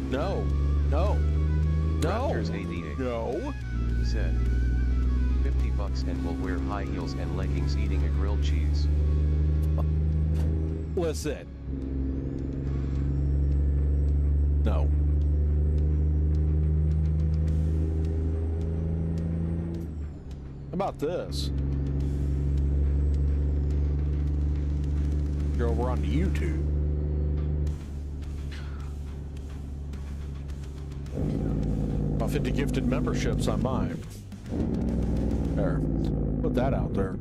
No. No. No. Raptors ADA No. said, $50 and we'll wear high heels and leggings eating a grilled cheese. Listen. No. How about this? You're over on YouTube. About 50 gifted memberships on mine. There. Put that out there.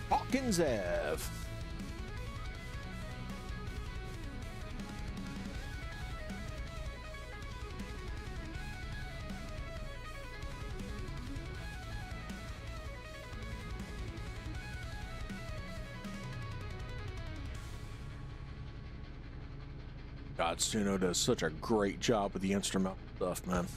Hawkins Ave. God, Suno does such a great job with the instrumental stuff, man.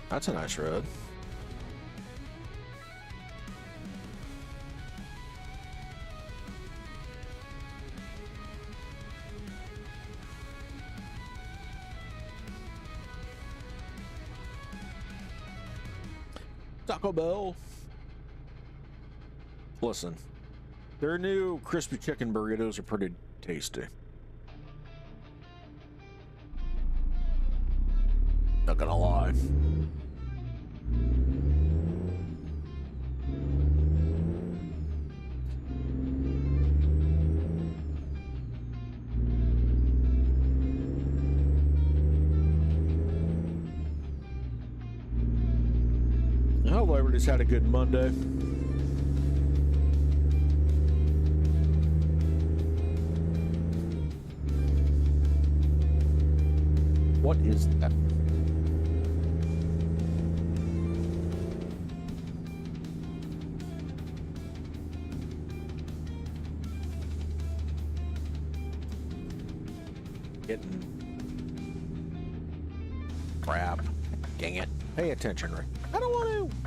That's a nice red. Taco Bell. Listen, their new crispy chicken burritos are pretty tasty. Not gonna lie. I hope everybody's had a good Monday. What is that? Getting crap. Dang it. Pay attention, Rick. I don't want to.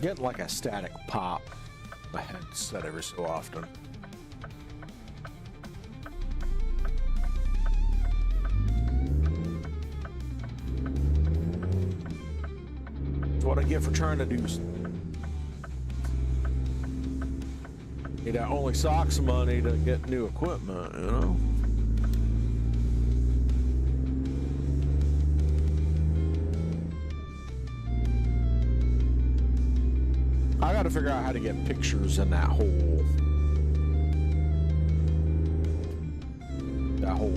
Get like a static pop the headset every so often. That's what I get for trying to do. Need that only socks money to get new equipment, you know? I gotta figure out how to get pictures in that whole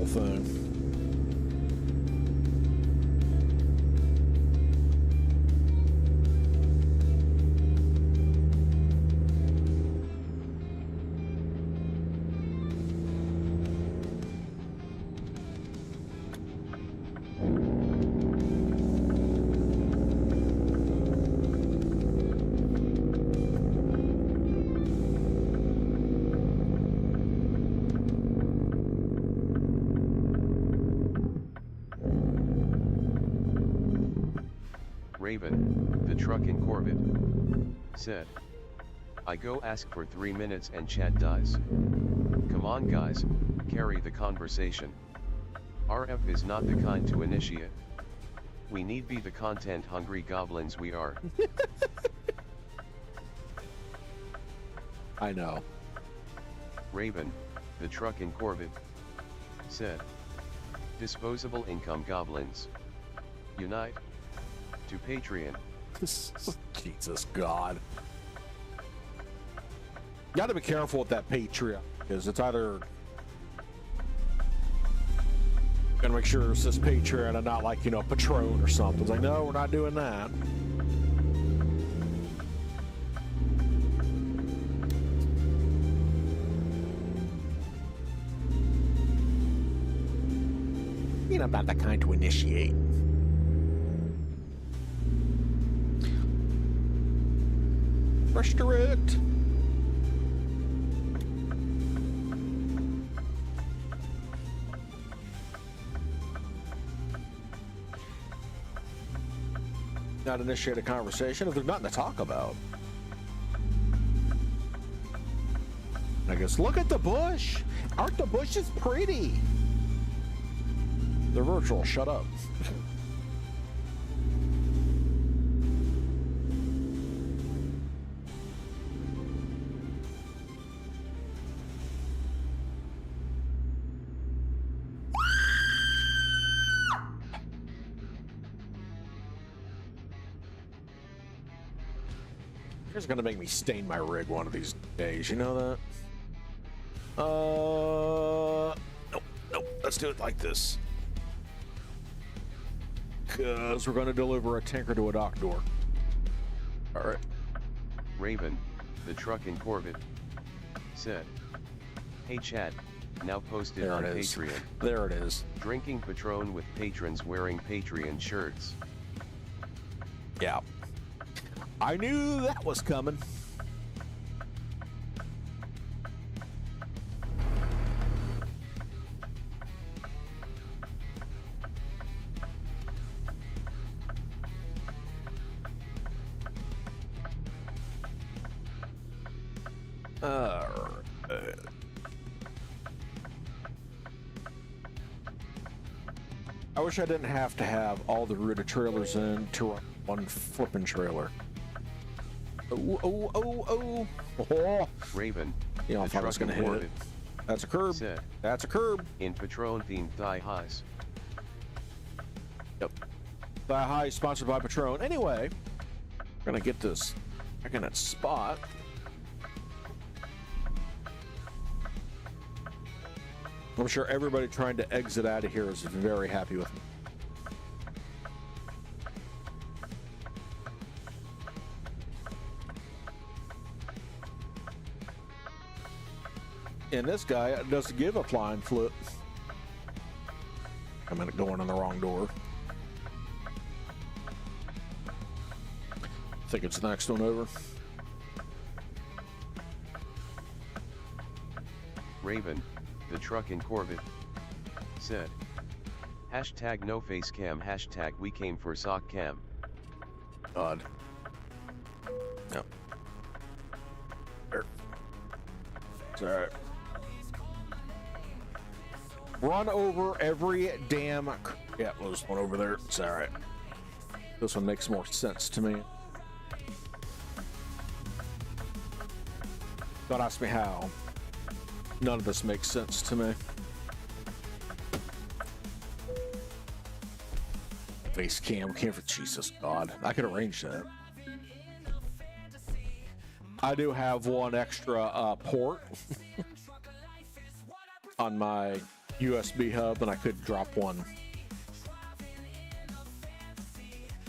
thing. Raven, the trucking Corvette, said. I go ask for 3 minutes and chat does. Come on guys, carry the conversation. RF is not the kind to initiate. We need be the content hungry goblins we are. I know. Raven, the trucking Corvette, said. Disposable income goblins. Unite. To Patreon. Jesus God. Gotta be careful with that Patreon, because it's either gonna make sure it says Patreon and not like, you know, Patron or something. It's like, no, we're not doing that. You know, I'm not that kind to initiate. Restrict. Not initiate a conversation if there's nothing to talk about. I guess look at the bush. Aren't the bushes pretty? They're virtual. Shut up. It's gonna make me stain my rig one of these days, you know that? Nope, let's do it like this. Cause we're gonna deliver a tanker to a dock door. Alright. Raven, the trucking Corvette, said. Hey Chad, now posted There on it is. Patreon. There it is. Drinking Patron with patrons wearing Patreon shirts. Yeah. I knew that was coming. I wish I didn't have to have all the rooted trailers in to run one flipping trailer. Oh. Raven, You know, the if I was trucking gonna hit it. orbit, That's a curb. said, That's a curb. in Patron-themed thigh highs. Yep. Thigh High sponsored by Patron. Anyway, we're gonna get this back in that spot. I'm sure everybody trying to exit out of here is very happy with me. And this guy doesn't give a flying flip. I'm gonna go in on the wrong door. I think it's the next one over. Raven, the trucking Corvette, said, hashtag no face cam, hashtag we came for sock cam. God. No. There. It's alright. Run over every damn. Yeah, there's one over there. It's alright. This one makes more sense to me. Don't ask me how. None of this makes sense to me. Face cam, for Jesus God. I could arrange that. I do have one extra port on my USB hub, and I could drop one.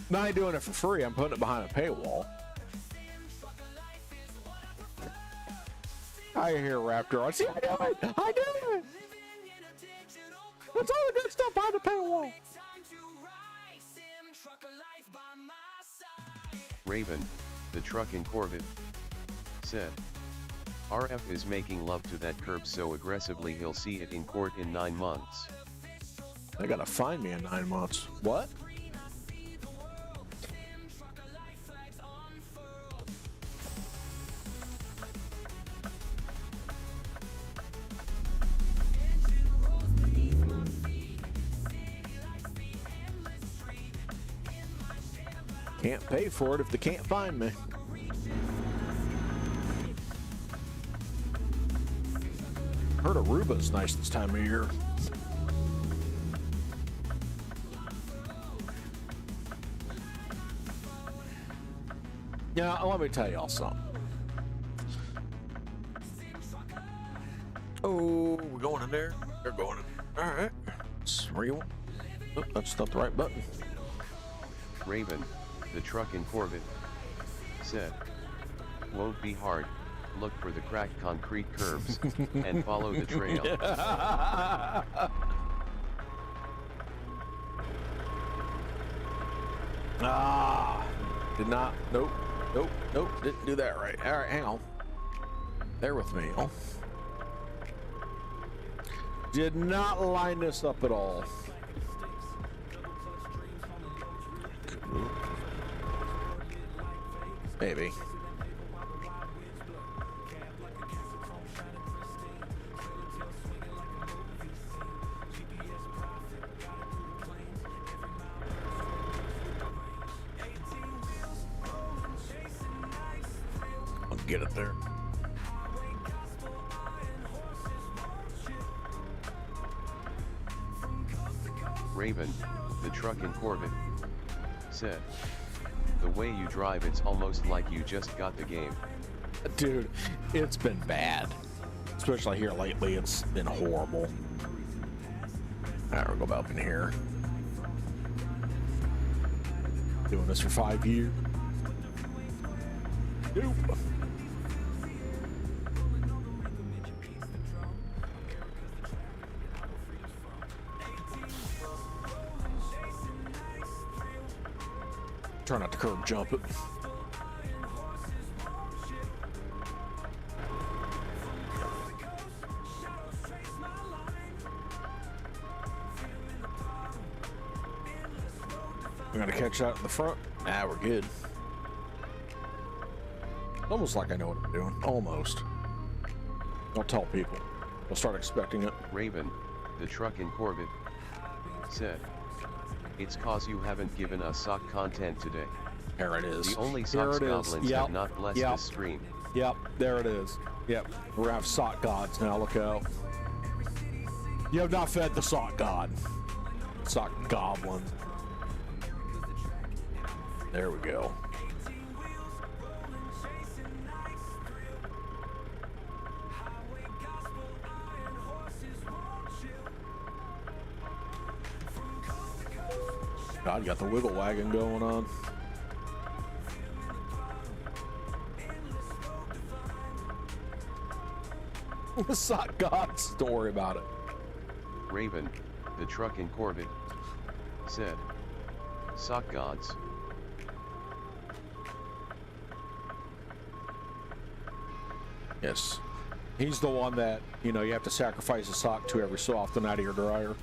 Now I ain't doing it for free. I'm putting it behind a paywall. I hear Raptor. I see. I do it. I do it. That's all the good stuff behind the paywall. Raven, the trucking Corvette, said, RF is making love to that curb so aggressively he'll see it in court in 9 months. They gotta find me in 9 months. What? Can't pay for it if they can't find me. Heard Aruba's nice this time of year. Yeah, let me tell y'all something. Oh, we're going in there. They're going in there. All right. Where you want? Oh, that's not the right button. Raven, the trucking Corvette, said, won't be hard, look for the cracked concrete curbs, and follow the trail. Did not, nope, didn't do that right. All right, hang on. Bear with me, y'all. Did not line this up at all. Maybe. I'll get it there. Raven, the trucking Corvette, said, the way you drive, it's almost like you just got the game. Dude, it's been bad. Especially here lately, it's been horrible. Alright, we'll go up in here. Doing this for 5 years. Nope. try not to curb jump it. We're gonna catch that in the front. Nah, we're good. Almost like I know what I'm doing. Almost. Don't tell people. They'll start expecting it. Raven, the truck in Corbett, said, "It's cause you haven't given us sock content today." There it is. The only There socks it is. goblins Yep. have not blessed Yep. this stream. Yep, there it is. Yep, we're gonna have sock gods now. Look out. You have not fed the sock god. Sock goblin. There we go. God, got the wiggle wagon going on. Sock gods, don't worry about it. Raven, the truck in Corbett, said, "Sock gods." Yes. He's the one that, you know, you have to sacrifice a sock to every so often out of your dryer.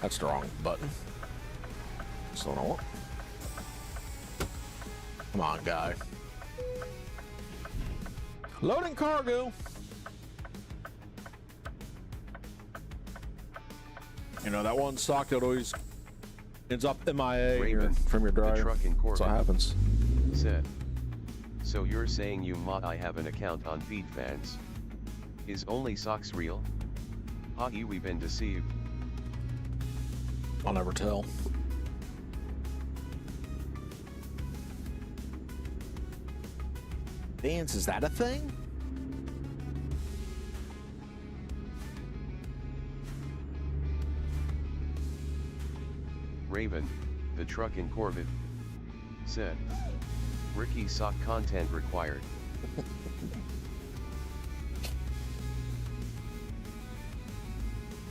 That's the wrong button. So I want. Come on, guy. Loading cargo. You know, that one sock that always ends up MIA Raven, from your dryer. the truck in Corbett, That's what happens. said, "So you're saying you might I have an account on FeedFans? Is only socks real? Ha-e, we've been deceived." I'll never tell. Vans, is that a thing? Raven, the truck in Corbett, said, "Ricky sock content required."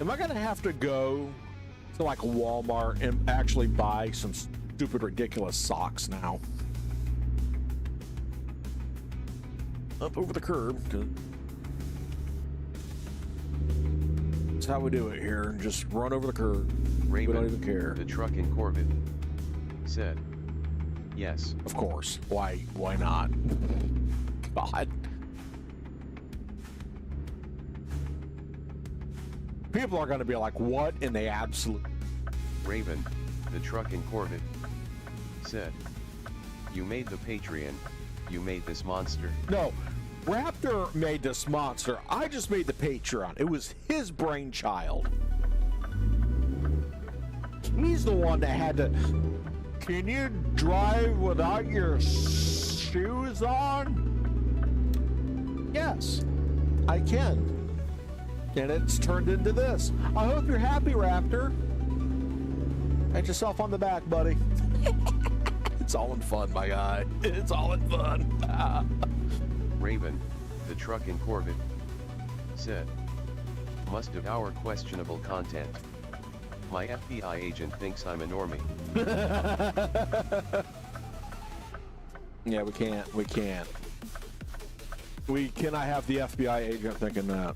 Am I gonna have to go to like Walmart and actually buy some stupid, ridiculous socks now? Up over the curb. That's how we do it here. Just run over the curb. Raven, we don't even care. the truck in Corbett, said, "Yes." Of course. Why not? God. People are going to be like, what in the absolute... Raven, the truck in Corbett, said, "You made the Patreon, you made this monster." No, Raptor made this monster. I just made the Patreon. It was his brainchild. He's the one that had to... Can you drive without your shoes on? Yes, I can. And it's turned into this. I hope you're happy, Raptor. Pat yourself on the back, buddy. It's all in fun, my guy. It's all in fun. Raven, the truck in Corbett, said, "Must devour questionable content. My FBI agent thinks I'm a normie." Yeah, we can't. We can't. We cannot have the FBI agent thinking that.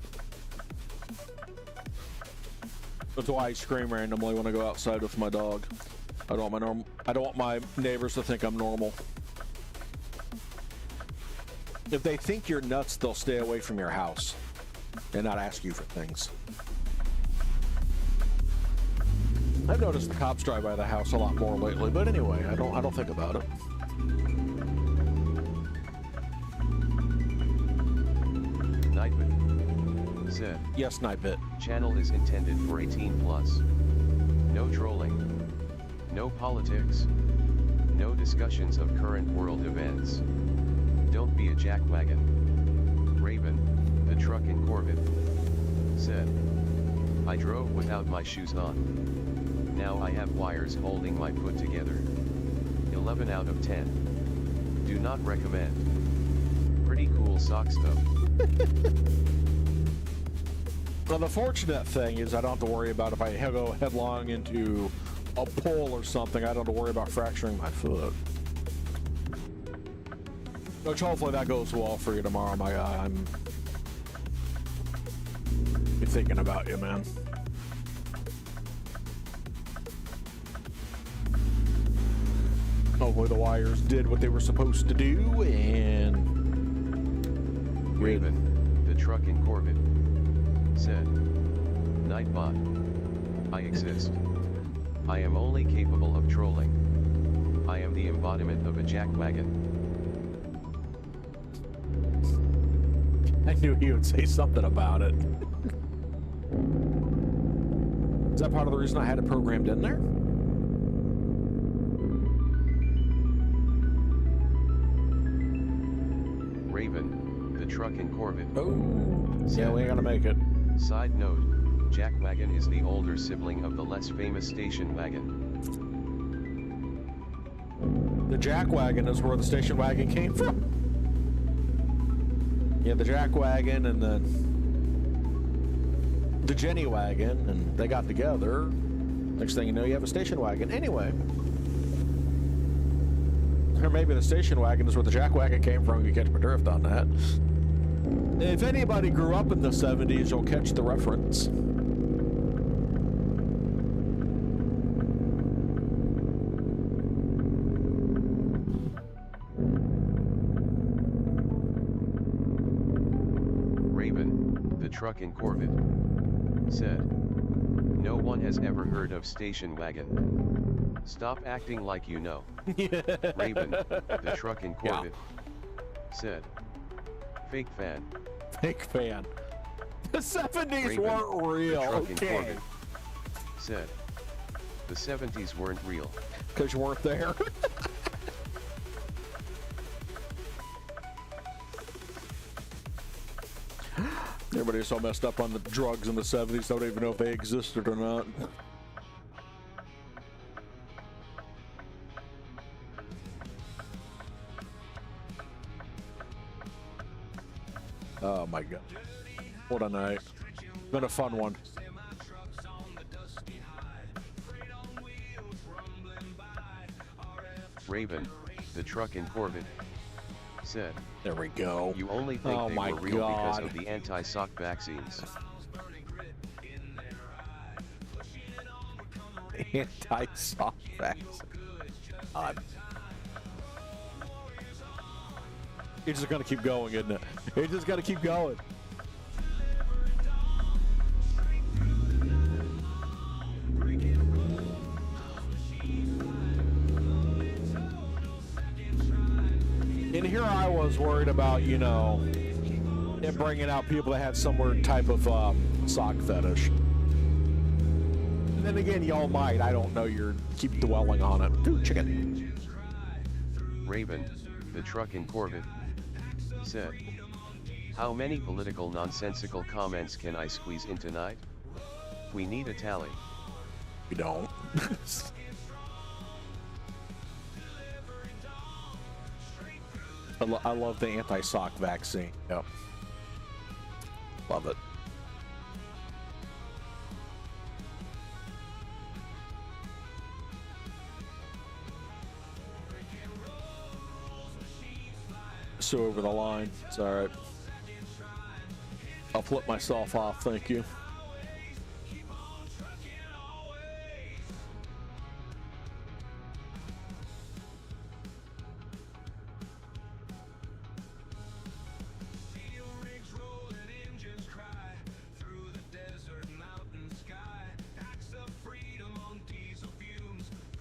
That's why I scream randomly when I go outside with my dog. I don't want my neighbors to think I'm normal. If they think you're nuts, they'll stay away from your house and not ask you for things. I've noticed the cops drive by the house a lot more lately, but anyway, I don't think about it. Nightbit said, Yes, Nightbit. "Channel is intended for 18 plus. No trolling. No politics. No discussions of current world events. Don't be a jackwagon." Raven, the truck in Corbett, said, "I drove without my shoes on. Now I have wires holding my foot together. 11 out of 10. Do not recommend. Pretty cool socks though." Well, the fortunate thing is I don't have to worry about if I go headlong into a pole or something, I don't have to worry about fracturing my foot. Which hopefully that goes well for you tomorrow, my guy. I'm thinking about you, man. Hopefully the wires did what they were supposed to do, and... Raven, the trucking Corvette, said, Nightbot, I exist. I am only capable of trolling. I am the embodiment of a jackwagon. I knew he would say something about it. Is that part of the reason I had it programmed in there? Raven, the trucking Corvette. Oh, yeah, we ain't gonna make it. Side note, jackwagon is the older sibling of the less famous station wagon. The jackwagon is where the station wagon came from. Yeah, the jackwagon and the Jenny wagon, and they got together. Next thing you know, you have a station wagon. Anyway. Or maybe the station wagon is where the jackwagon came from. You catch my drift on that. If anybody grew up in the 70s, you'll catch the reference. Raven, the trucking Corvette, said, no one has ever heard of station wagon. Stop acting like you know. Raven, the trucking Corvette, said, fake fan. Fake fan. The 70s Raven, weren't real. The trucking Okay. Corvette, said, the 70s weren't real. Because you weren't there. Everybody's so messed up on the drugs in the 70s, don't even know if they existed or not. Oh my God. What a night. Been a fun one. Raven, the trucking Corvette, said, There we go. you only think Oh they my were real because God. of the anti-sock vaccines. Anti-sock vaccine. God. It's just gonna keep going, isn't it? It's just gotta keep going. And here I was worried about, you know, it bringing out people that had some weird type of sock fetish. And then again, y'all might. I don't know. You're keep dwelling on it. Ooh, chicken. Raven, the trucking Corvette, said, how many political nonsensical comments can I squeeze in tonight? We need a tally. You don't. I love the anti-sock vaccine. Yep. Love it. So over the line. It's all right. I'll flip myself off. Thank you.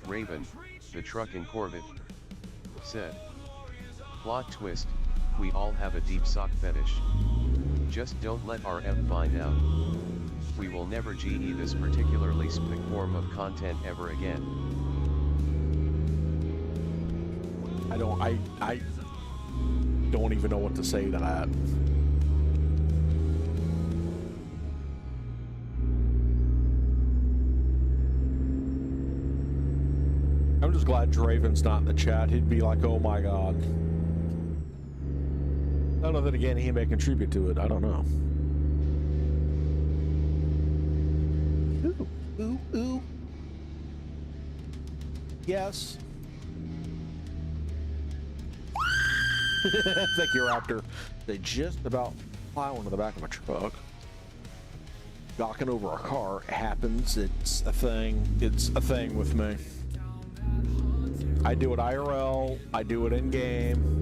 Raven, the trucking Corvette, said, plot twist, we all have a deep sock fetish. Just don't let our F find out. We will never GE this particularly specific form of content ever again. I don't even know what to say to that. I'm just glad Draven's not in the chat. He'd be like, oh my God. I don't know that again he may contribute to it. I don't know. Ooh, ooh. Yes. Thank you, Raptor. They just about plow into the back of a truck. Knocking over a car happens. It's a thing. It's a thing with me. I do it IRL. I do it in game.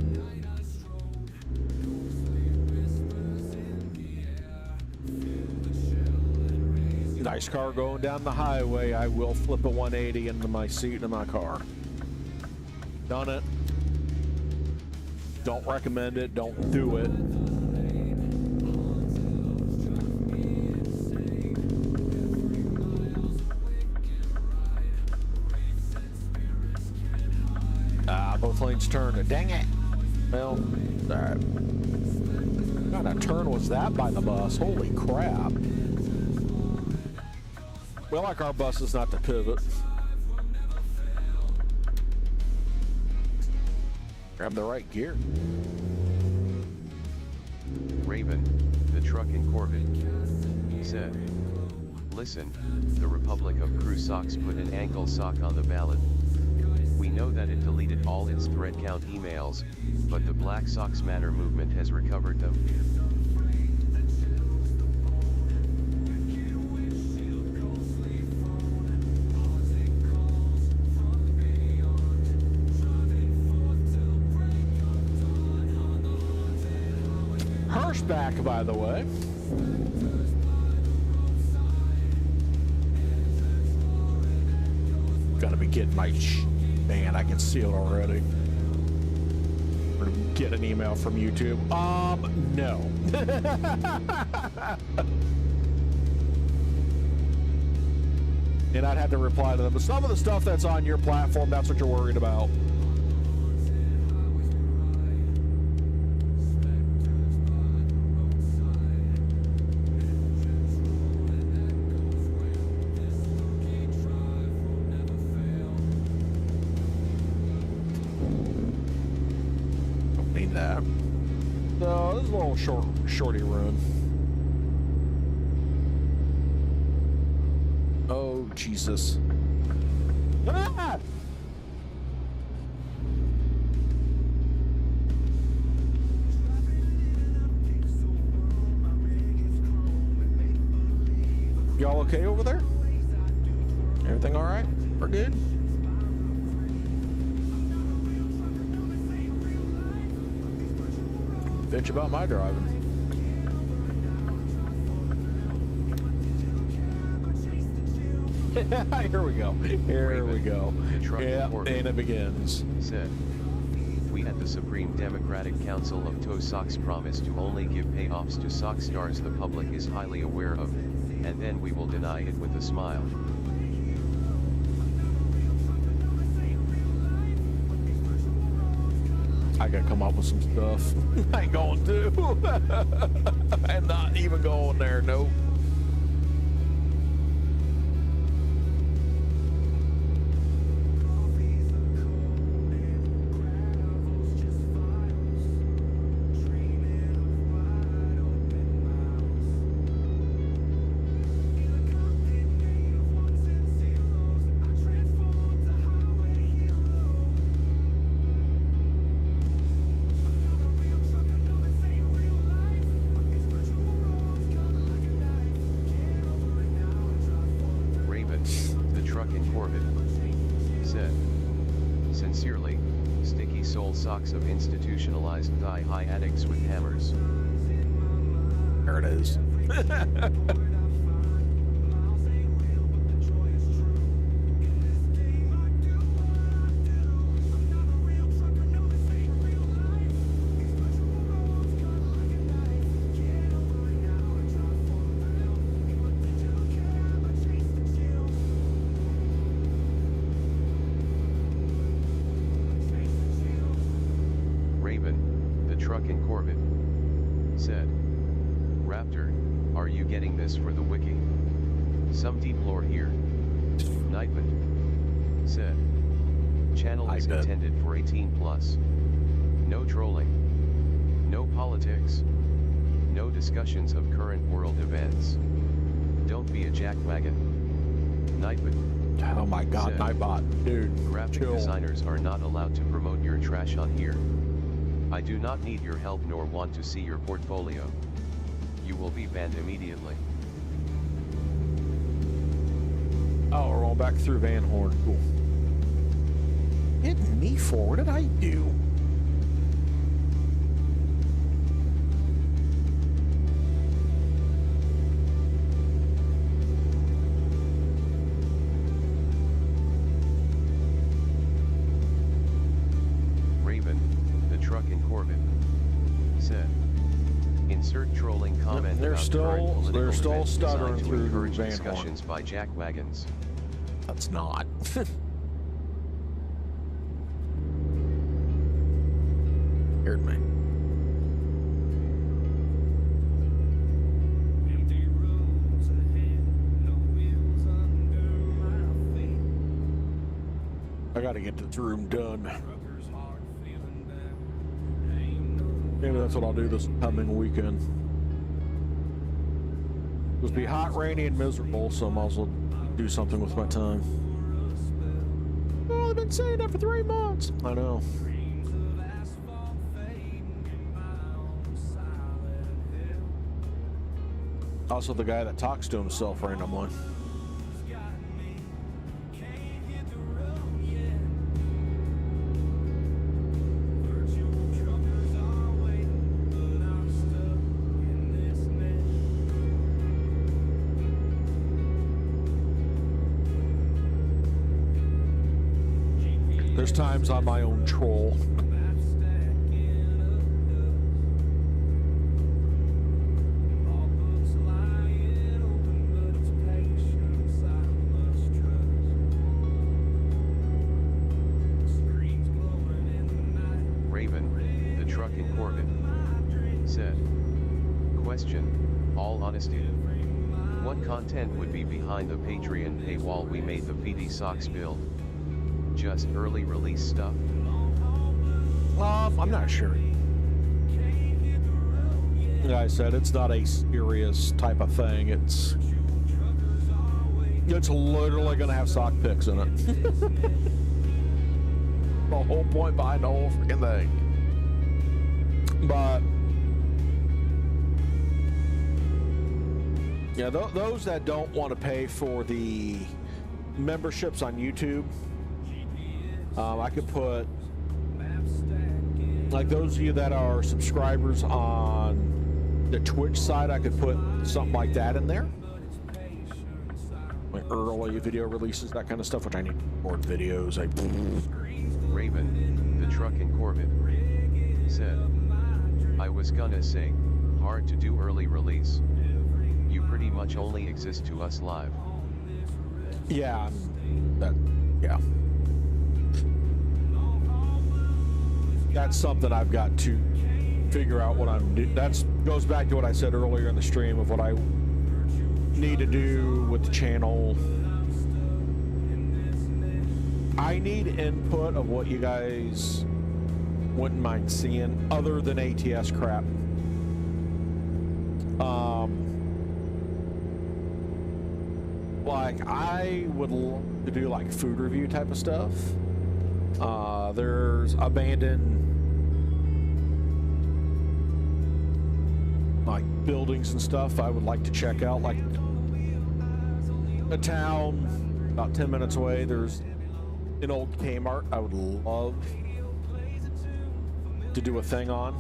Nice car going down the highway. I will flip a 180 into my seat in my car. Done it. Don't recommend it. Don't do it. Both lanes turned. Dang it. Well, all right. What kind of turn was that by the bus? Holy crap. We like our buses not to pivot. Grab the right gear. Raven, the trucking Corvette, said, listen, the Republic of Crew Socks put an ankle sock on the ballot. We know that it deleted all its thread count emails, but the Black Socks Matter movement has recovered them. Back, by the way. Gotta be kidding my man, I can see it already. We're gonna get an email from YouTube. No. And I'd have to reply to them. But some of the stuff that's on your platform, that's what you're worried about. Shorty run. Oh, Jesus. Ah! Y'all okay over there? Everything all right? We're good? Bitch about my driving. Here we go. Here Raven, we go. Yeah, and it begins. Said, we at the Supreme Democratic Council of Toe Sox promise to only give payoffs to sock stars the public is highly aware of, and then we will deny it with a smile. I gotta come up with some stuff. I ain't going to. I'm not even going there, nope. Of institutionalized thigh-high addicts with hammers. There it is. For the wiki. Some deep lore here. Nightman said, channel is intended for 18 plus. No trolling. No politics. No discussions of current world events. Don't be a jackwagon. Nightbot. Oh my God, Said, Nightbot, dude, graphic chill. designers are not allowed to promote your trash on here. I do not need your help nor want to see your portfolio. You will be banned immediately. Oh, we're all back through Van Horn. Cool. Hit me for, what did I do? Raven, the truck in Corbett, said, insert trolling comment They're about still- current political they're still events designed stuttering to through encourage Van Horn. discussions by jackwagons. That's not. Scared me. I gotta get this room done. Maybe that's what I'll do this coming weekend. It'll be hot, rainy, and miserable, so I might as well do something with my time. Oh, I've been saying that for 3 months. I know. Also, the guy that talks to himself randomly. There's times I'm my own troll. Raven, the truck in Corbett, said, question, all honesty. What content would be behind the Patreon paywall we made the PD Socks build? Just early release stuff? I'm not sure. Like I said, it's not a serious type of thing. It's literally gonna have sock pics in it. The whole point behind the whole freaking thing. But yeah, those that don't want to pay for the memberships on YouTube, I could put, like those of you that are subscribers on the Twitch side, I could put something like that in there. Like early video releases, that kind of stuff, which I need more videos. Raven, the truck in Corbett, said, I was gonna say, hard to do early release. You pretty much only exist to us live. Yeah, yeah. That's something I've got to figure out what I'm doing. That goes back to what I said earlier in the stream of what I need to do with the channel. I need input of what you guys wouldn't mind seeing other than ATS crap. Like I would love to do like food review type of stuff. There's abandoned like buildings and stuff I would like to check out, like a town about 10 minutes away. There's an old Kmart I would love to do a thing on.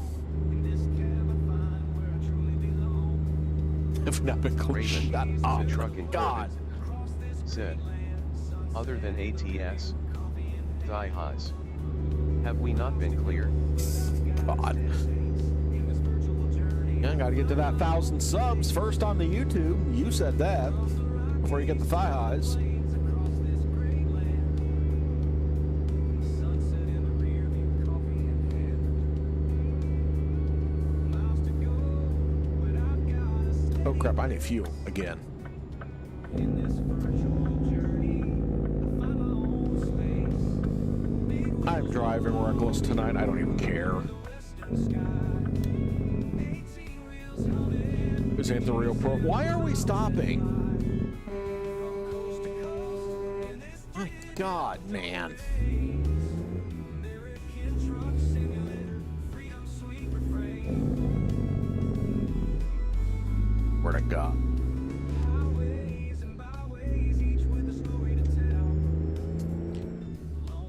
If not been clear. Raven, Oh the truck in God. Corbett, said, other than ATS, thigh highs. Have we not been clear? God. Yeah, I gotta get to that 1,000 subs first on the YouTube. You said that before you get the thigh highs. Oh crap, I need fuel again. I'm driving reckless tonight. I don't even care. This ain't the real pro. Why are we stopping? God, man. Where'd it go?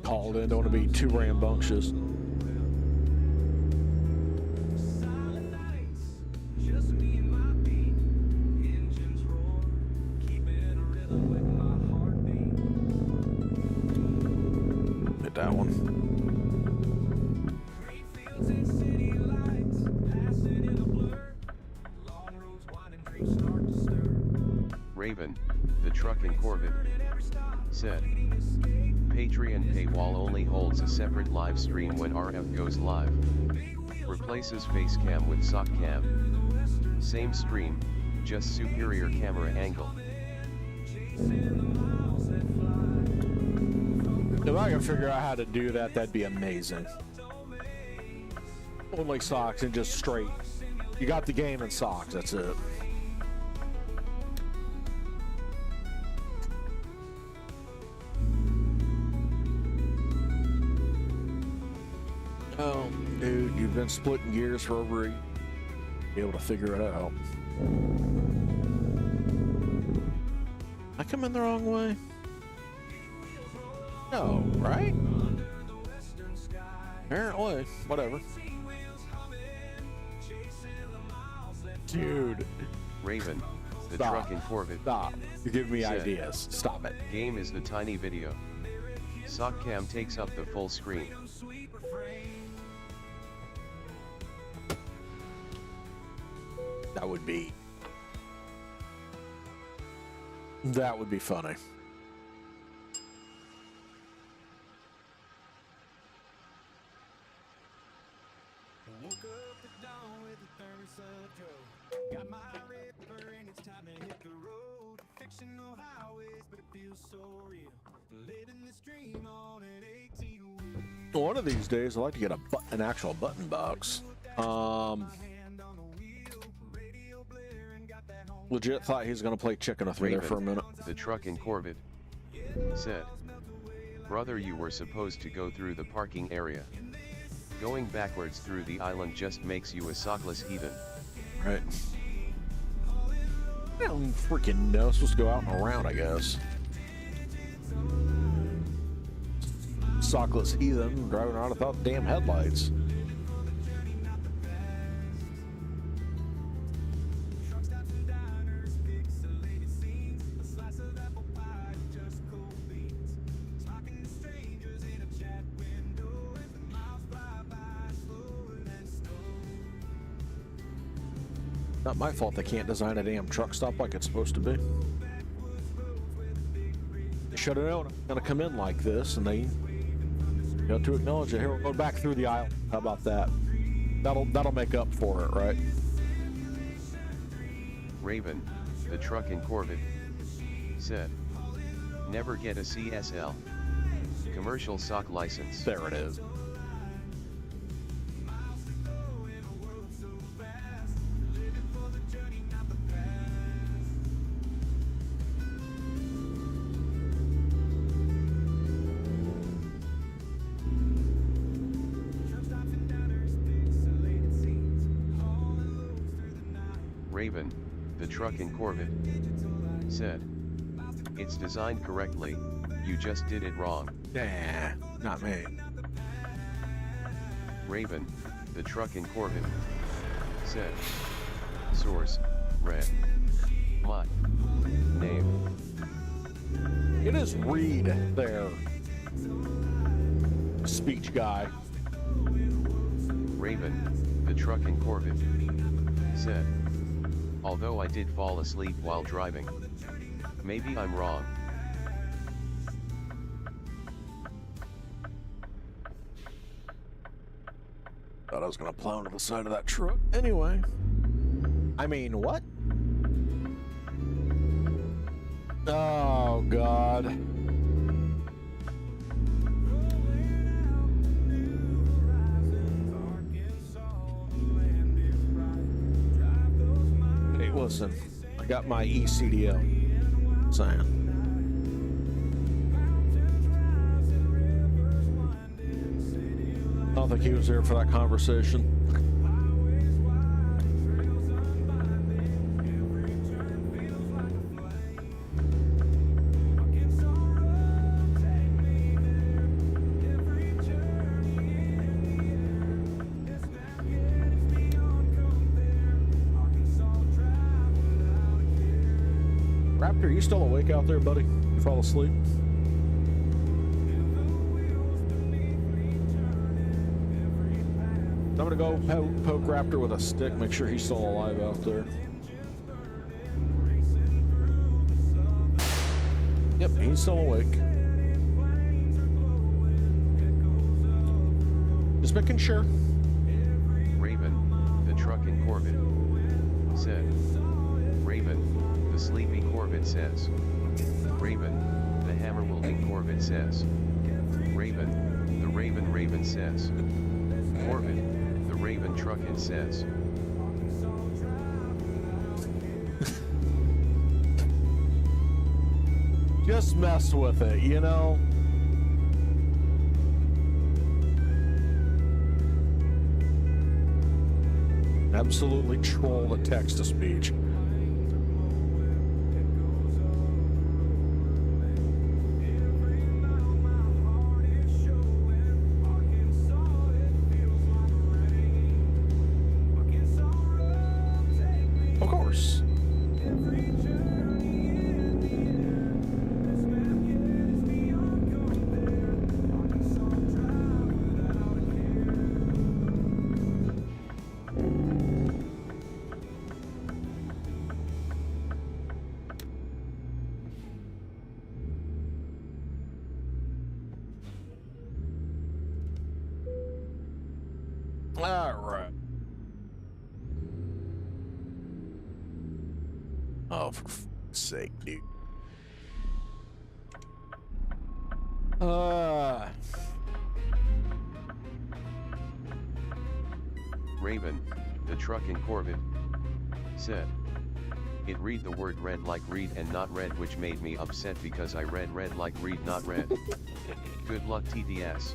Called in, don't want to be too rambunctious. Hit that one. Raven, the truck and Corvette, said, Patreon paywall only holds a separate live stream when RF goes live. Replaces face cam with sock cam. Same stream, just superior camera angle. If I can figure out how to do that, that'd be amazing. Only socks and just straight. You got the game in socks, that's it. Oh, dude, you've been splitting gears for over a year. Be able to figure it out. I come in the wrong way? No, right? Apparently, whatever. Dude. Raven, the Stop. truck and Corvette. Stop. You're giving me Said, ideas. Stop it. Game is the tiny video. Sock cam takes up the full screen. That would be funny. Woke up at dawn with a thermos of Joe. Got my ripper and it's time to hit the road. Fictional highways, but it feels so real. Living this dream on an 18 wheel. One of these days, I'd like to get an actual button box. Legit thought he was going to play chicken with me there for a minute. The truck and Corvette, said, Brother, you were supposed to go through the parking area. Going backwards through the island just makes you a sockless heathen. Right. I don't freaking know. I'm supposed to go out and around, I guess. Sockless heathen driving around without damn headlights. Not my fault they can't design a damn truck stop like it's supposed to be. They should have known I'm gonna come in like this, and they got to acknowledge it. Here, we'll go back through the aisle. How about that? That'll make up for it, right? Raven, the truck and Corvette, said, never get a CSL. Commercial sock license. There it is. Raven, the truck and Corvette, said, it's designed correctly, you just did it wrong. Nah, not me. Raven, the truck and Corvette, said, source, red. My name. It is Reed there. Speech guy. Raven, the truck and Corvette, said, although I did fall asleep while driving. Maybe I'm wrong. Thought I was gonna plow into the side of that truck. Anyway. I mean, what? Oh, God. Hey, listen. I got my ECDL. Saying. I don't think he was there for that conversation. Raptor, are you still awake out there, buddy? You fall asleep? I'm gonna go poke Raptor with a stick, make sure he's still alive out there. Yep, he's still awake. Just making sure. Raven, the trucking Corvette, said. Raven, the sleepy Corvette says. Raven, the hammer wielding Corvette says. Raven, the Raven says. Corvette, the Raven truckin' says. Just mess with it, you know? Absolutely troll the text-to-speech. Of course. All right. Oh, for fuck's sake, dude. Raven, the trucking Corvette, said. It read the word red like read and not red, which made me upset because I read red like read not red. Good luck TDS.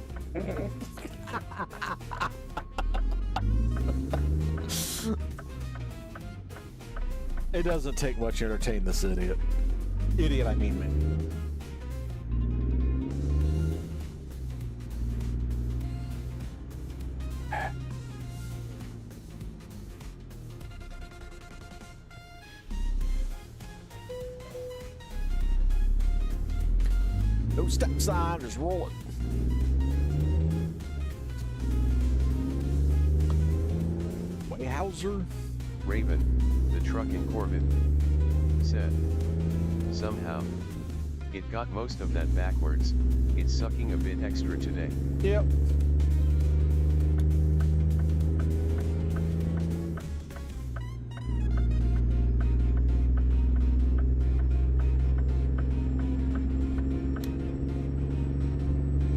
It doesn't take much to entertain this idiot. Idiot, I mean me. No stop sign, just roll it. Wayhauser. Raven, the trucking Corvette, said. Somehow, it got most of that backwards. It's sucking a bit extra today. Yep.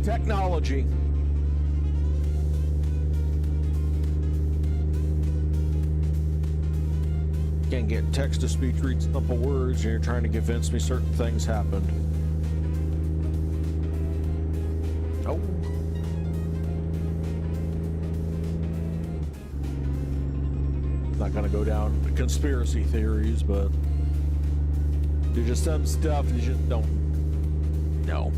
Technology. Can't get text-to-speech, read simple words, and you're trying to convince me certain things happened. Oh. Not gonna go down conspiracy theories, but there's just some stuff you just don't know.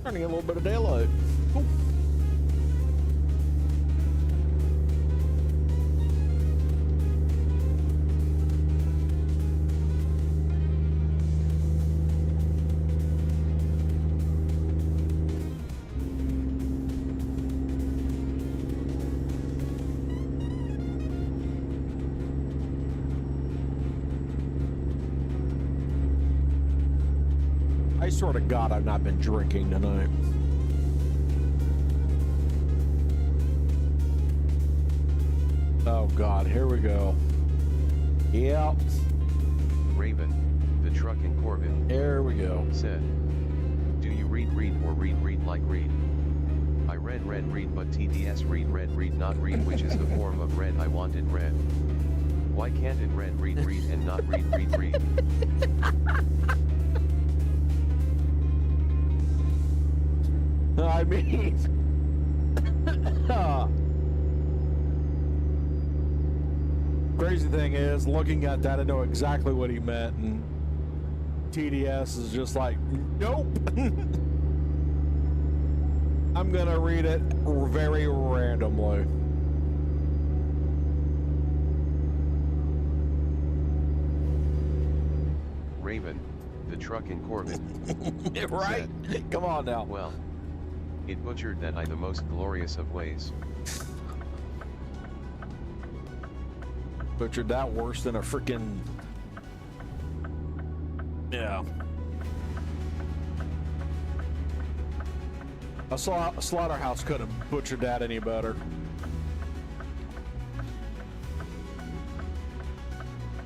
Trying to get a little bit of daylight. Cool. I swear to God, I've not been drinking tonight. Oh God, here we go. Yep. Raven, the trucking Corvette, Here we go. said. Do you read or read like read? I read read, but TDS read not read, which is the form of red I wanted red. Why can't it read and not read? I mean, crazy thing is, looking at that, I know exactly what he meant, and TDS is just like, nope. I'm gonna read it very randomly. Raven, the truck in Corvette. Right? Said, Come on now. well, it butchered that I the most glorious of ways. Butchered that worse than a freaking. Yeah. A slaughterhouse couldn't have butchered that any better.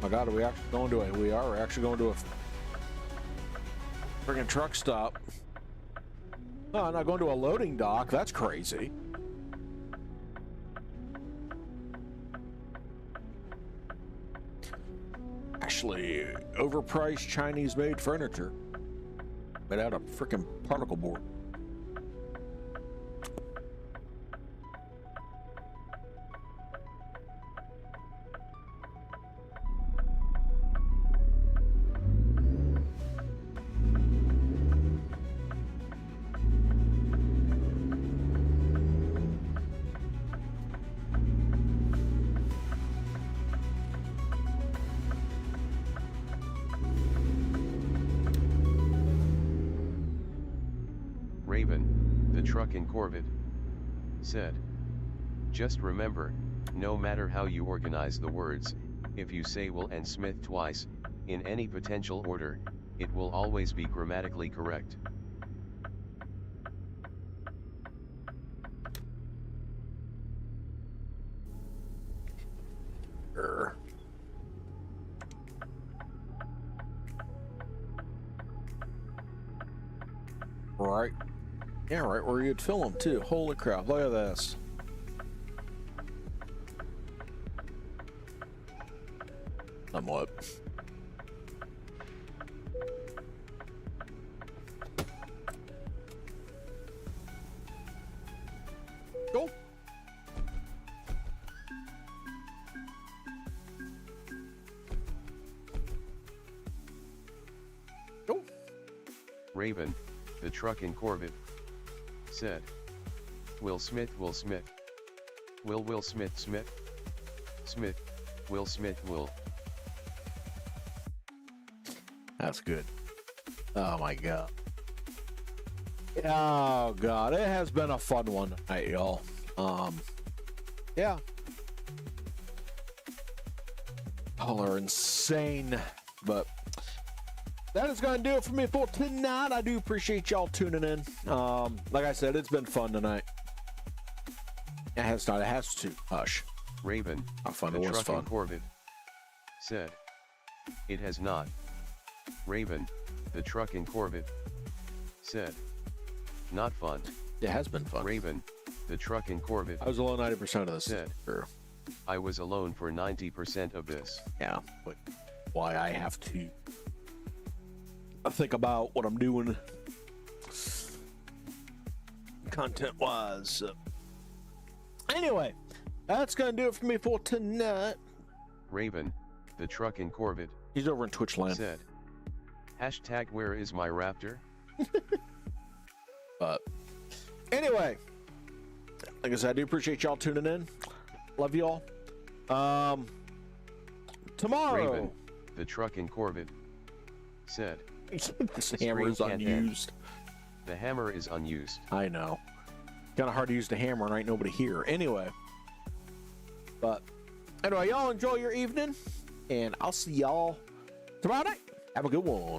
My God, are we actually going to we're actually going to a freaking truck stop. Oh, I'm not going to a loading dock. That's crazy. Actually, overpriced Chinese-made furniture made out of freaking particle board. Raven, the truck in Corvette. Said, just remember, no matter how you organize the words, if you say Will and Smith twice, in any potential order, it will always be grammatically correct. Right. Yeah, right where you'd fill them too. Holy crap, look at this. Somewhat. Go. Go. Raven, the truck in Corvette. Said, Will Smith. Will Smith, Will Smith. That's good. Oh my God. Oh God, it has been a fun one tonight, y'all. Yeah. Y'all are insane, but that is going to do it for me for tonight. I do appreciate y'all tuning in. Like I said, it's been fun tonight. It has not. It has to. Hush. Raven, How fun the it was truck fun. in Corvette. Said, it has not. Raven, the truck in Corvette. Said, not fun. It has been fun. Raven, the truck in Corvette. I was alone 90% of this. Said, Sure. I was alone for 90% of this. Yeah, but why I have to think about what I'm doing content-wise. Anyway, that's gonna do it for me for tonight. Raven, the truck in Corvette. He's over in Twitch land. Said, hashtag where is my raptor? But anyway, like I said, I do appreciate y'all tuning in. Love y'all. Tomorrow. Raven, the truck in Corvette. Said, this hammer is unused. the hammer is unused. I know. Kind of hard to use the hammer and ain't nobody here. Anyway. But anyway, y'all enjoy your evening. And I'll see y'all tomorrow night. Have a good one.